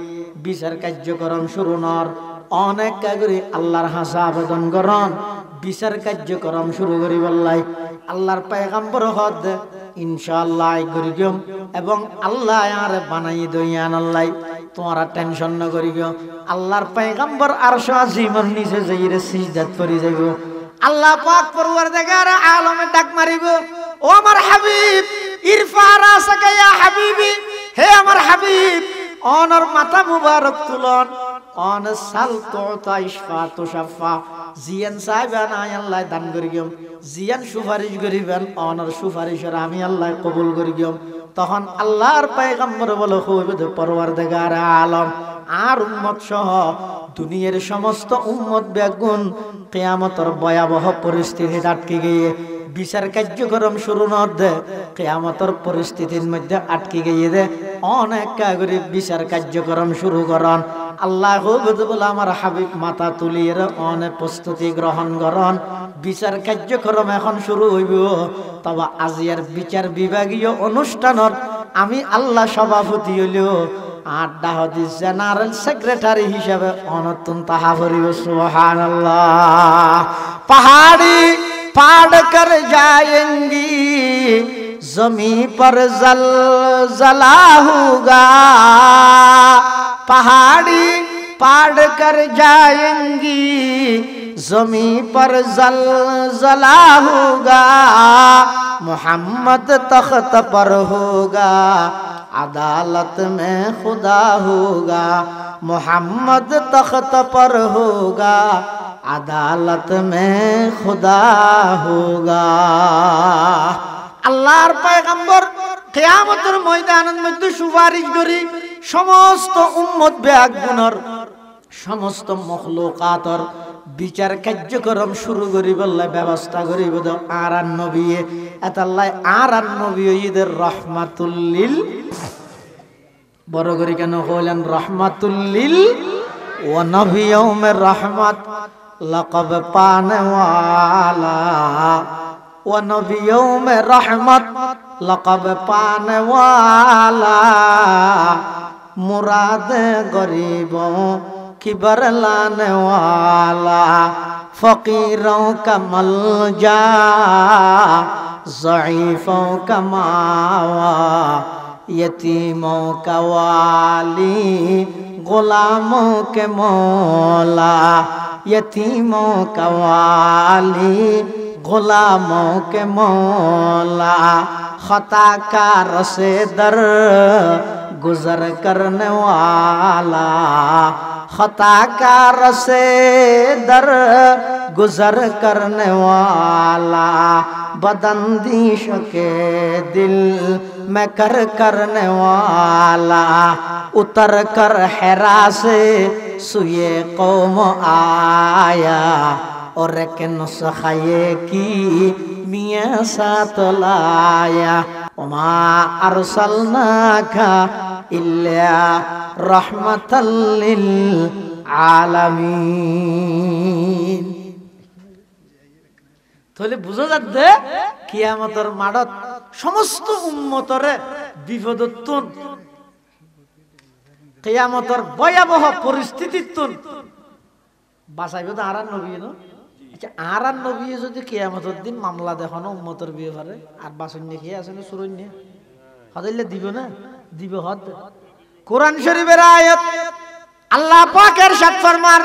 বিচার কার্যক্রম শুরু নর অনেক কাগরি আল্লাহর হাসা আবেদন করন বিচার কার্যক্রম শুরু করি বললাই আল্লাহর পয়গম্বর হদ ইনশাআল্লাহ করি গম এবং আল্লাহ আর বানাই দইয়ান আল্লাহ তোমরা টেনশন না করি গো আল্লাহর পয়গম্বর আরশ আজিমের নিচে যাইরে সিজদাত করি যাইব আল্লাহ পাক পরওয়ারদিগার আলমে ডাক মারিব ও আমার হাবিব ইরফা রাসাকা ইয়া হাবিবি হে আমার হাবিব অনর মাথা মুবারক তুলন অন সাল তোতা ইশফা তুশাফা জিয়ান সাহেবান আয় আল্লাহ দান করি গম জিয়ান সুপারিশ করিবেন অনর সুপারিশের আমি আল্লাহ কবুল করি গম তখন আল্লাহর পয়গম্বর বলে হইবে পরওয়ারদিগার আলম আর উম্মত সহ দুনিয়ার সমস্ত উম্মত বেগুন কিয়ামতের ভয়াবহ পরিস্থিতি আটকে গিয়ে বিচার কার্যক্রম শুরু নদে কিয়ামতের পরিস্থিতির মধ্যে আটকে গিয়ে দে অনেক কাগরি বিচার কার্যক্রম শুরু করন আল্লাহ বলে আমার হাবিব মাথা তুলিয়ে অনেক প্রস্তুতি গ্রহণ করন বিচার কার্যক্রম এখন শুরু হইব তবে আজিয়ার বিচার বিভাগীয় অনুষ্ঠানের আমি আল্লাহ সভাপতি হইলেও আড্ডা হাদিস জেনারেল সেক্রেটারি হিসাবে অনতুন তাহা করিব সুবহানাল্লাহ पहाड़ी पाड़ कर जाएंगी जमी पर जलजला होगा पहाड़ी पाड़ कर जाएंगी जमी पर जलजला होगा मोहम्मद तख्त पर होगा अदालत में खुदा होगा, मोहम्मद तख्त पर होगा, अदालत में खुदा होगा। আল্লাহর পয়গম্বর কিয়ামতের ময়দানের মধ্যে সুপারিশ করি সমস্ত উম্মত বেআগুনর সমস্ত মখলুকাতর বিচার কার্যক্রম শুরু করি বললে ব্যবস্থা করিব আর নবী এতাল্লাই আর নবী ঈদের রহমাতুল্লিল বড় করে কেন কইলেন রহমাতুল্লিল ওয়া নবিয়ুমের রহমত লকব পানে ওয়ালা ওয়া নবিয়ুমের রহমত লকব পানে ওয়ালা मुराद गरीबों की बरलाने वाला फकीरों का मलजा ज़ईफ़ों का मावा यतीमों का वाली गुलामों के मौला यतीमों का वाली गुलामों के मौला खताकार से दर गुजर करने वाला खताकार से दर गुजर करने वाला बदंदिश के दिल में कर करने वाला उतर कर हेरा से सुए कौम आया और एक नुस्खे की मियाँ साथ लाया वमा अरसलनाका इल्ला रहमतल लिल आलामीन। তাহলে বুঝা যাচ্ছে কিয়ামতের মাঠত সমস্ত উম্মতরে বিপদত্তুন কিয়ামতের ভয়াবহ পরিস্থিতিত্তুন বাঁচাইব তো আর নবী ন। আচ্ছা আর নবী যদি কিয়ামতের দিন মামলা দেখানো উম্মতের ব্যাপারে আর বাসন নিয়ে আছে না সুরন নিয়ে হদাইলে দিব না দিব হদ। কোরআন শরীফের আয়াত আল্লাহ পাকের সাথ ফরমান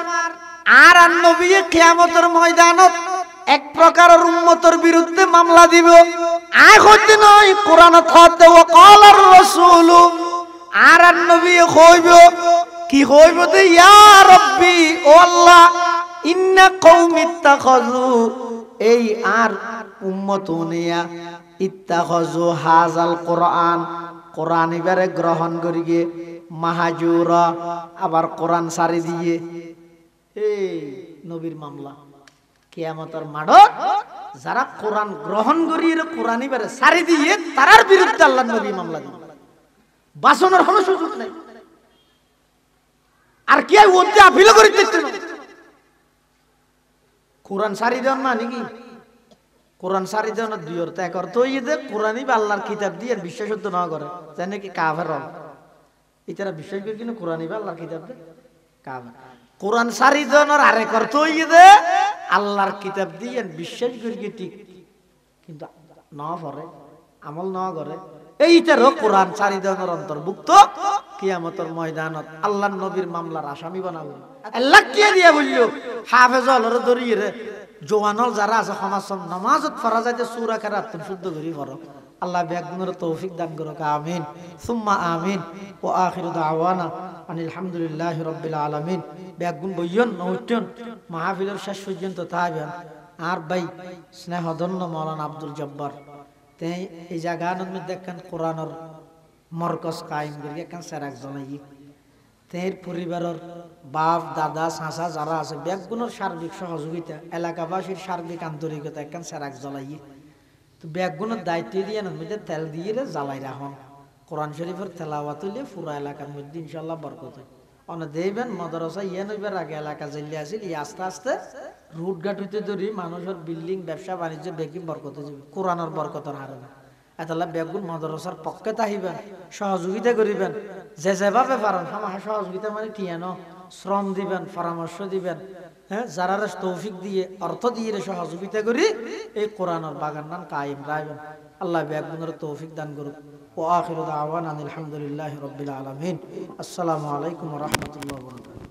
আর নবী কিয়ামতের ময়দানত এক প্রকারের উম্মতের বিরুদ্ধে মামলা দিব। আয় হতে নয় কোরআনত হতে ও কলার রাসূল আর নবী কইব কি কইব তে ইয়া রাব্বি ও আল্লাহ ইন্না কওমি ইত্তাখাযু এই আর উম্মতুনিয়া ইত্তাখাযু হাযাল কোরআন কোরআন এবারে গ্রহণ করিয়ে মাহাজুরা আবার কোরআন সারি দিয়ে এই নবীর মামলা কিয়ামতের মাঠত যারা কোরআন গ্রহণ করিয়ে কোরআন এবারে সারি দিয়ে তারার বিরুদ্ধে আল্লাহ নবী মামলা দিবেন। বাসনের কোনো সুযোগ নাই আর কি ওতে আপিল করিতে কোরআন সারি দেন মানে কি কোরআন সারি দেন দুই অর্থ এক অর্থ হই যে কোরআনই বা আল্লাহর কিতাব দিয়ে বিশ্বাসযোগ্য না করে জানে কি কাফের হল এটারা বিশ্বাস করে কিনা কোরআনই বা আল্লাহর কিতাব দিয়ে কাফের। কোরআন সারি দেনের আরেক অর্থ হই যে আল্লাহর কিতাব দিয়ে বিশ্বাস করি ঠিক কিন্তু না পড়ে আমল না করে এইটারও কোরআন সারি দেনের অন্তর্ভুক্ত কিয়ামতের ময়দানত আল্লাহর নবীর মামলার আসামি বানাবো। আল্লাহ কে দিয়া বললো হাফেজ হলরে ধরিয়ে রে জওয়ানল যারা আছে সমাজ নামাজত ফরা যাইতে সূরা কেরাত শুদ্ধ করি পড়ো। আল্লাহ বেগুনের তৌফিক দান করুক আমিন সুম্মা আমিন ও আখিরু দাওয়ানা আনিল হামদুলিল্লাহি রাব্বিল আলামিন। বেগুন বইয়ন নউটন মাহফিলের শেষ পর্যন্ত তাইবেন আর ভাই স্নেহধন্য মাওলানা আব্দুল জব্বার তে এই জায়গার মধ্যে দেখেন কোরআনের মরকজ কায়েম করি একখান সেরাক জ্বলাই তের পরিবারের বাপ দাদা চাচা যারা আছে বেগুনের সার্বিক সহযোগিতা এলাকাবাসীর সার্বিক আন্তরিকতা একখান সেরাক জ্বলাই তো বেগুনের দায়িত্ব দিয়ে মধ্যে তেল দিয়ে জ্বালাই রাখুন কোরআন শরীফের তেলাওয়াত হইলে পুরা এলাকার মধ্যে ইনশাল্লাহ বরকত হয়। অনেক দেখবেন মাদ্রাসা ইয়ে নইবার আগে এলাকা জেলে আসিল ই আস্তে আস্তে রুট ঘাট হইতে ধরি মানুষের বিল্ডিং ব্যবসা বাণিজ্য বেগি বরকত যাবে কোরআনের বরকতের হারে এতলা বেগুন মাদ্রাসার পক্ষে তাহিবেন সহযোগিতা করিবেন যে যেভাবে পারেন আমার সহযোগিতা মানে টিয়ানো শ্রম দিবেন পরামর্শ দিবেন হ্যাঁ যারা তৌফিক দিয়ে অর্থ দিয়ে সহযোগিতা করি এই কোরআনের বাগান নাম কায়েম রাখবেন। আল্লাহ বেগুনের তৌফিক দান করুক। ও আখিরু দাওয়ানা আলহামদুলিল্লাহি রাব্বিল আলামিন। আসসালামু আলাইকুম ওয়া রাহমাতুল্লাহি ওয়া বারাকাতুহু।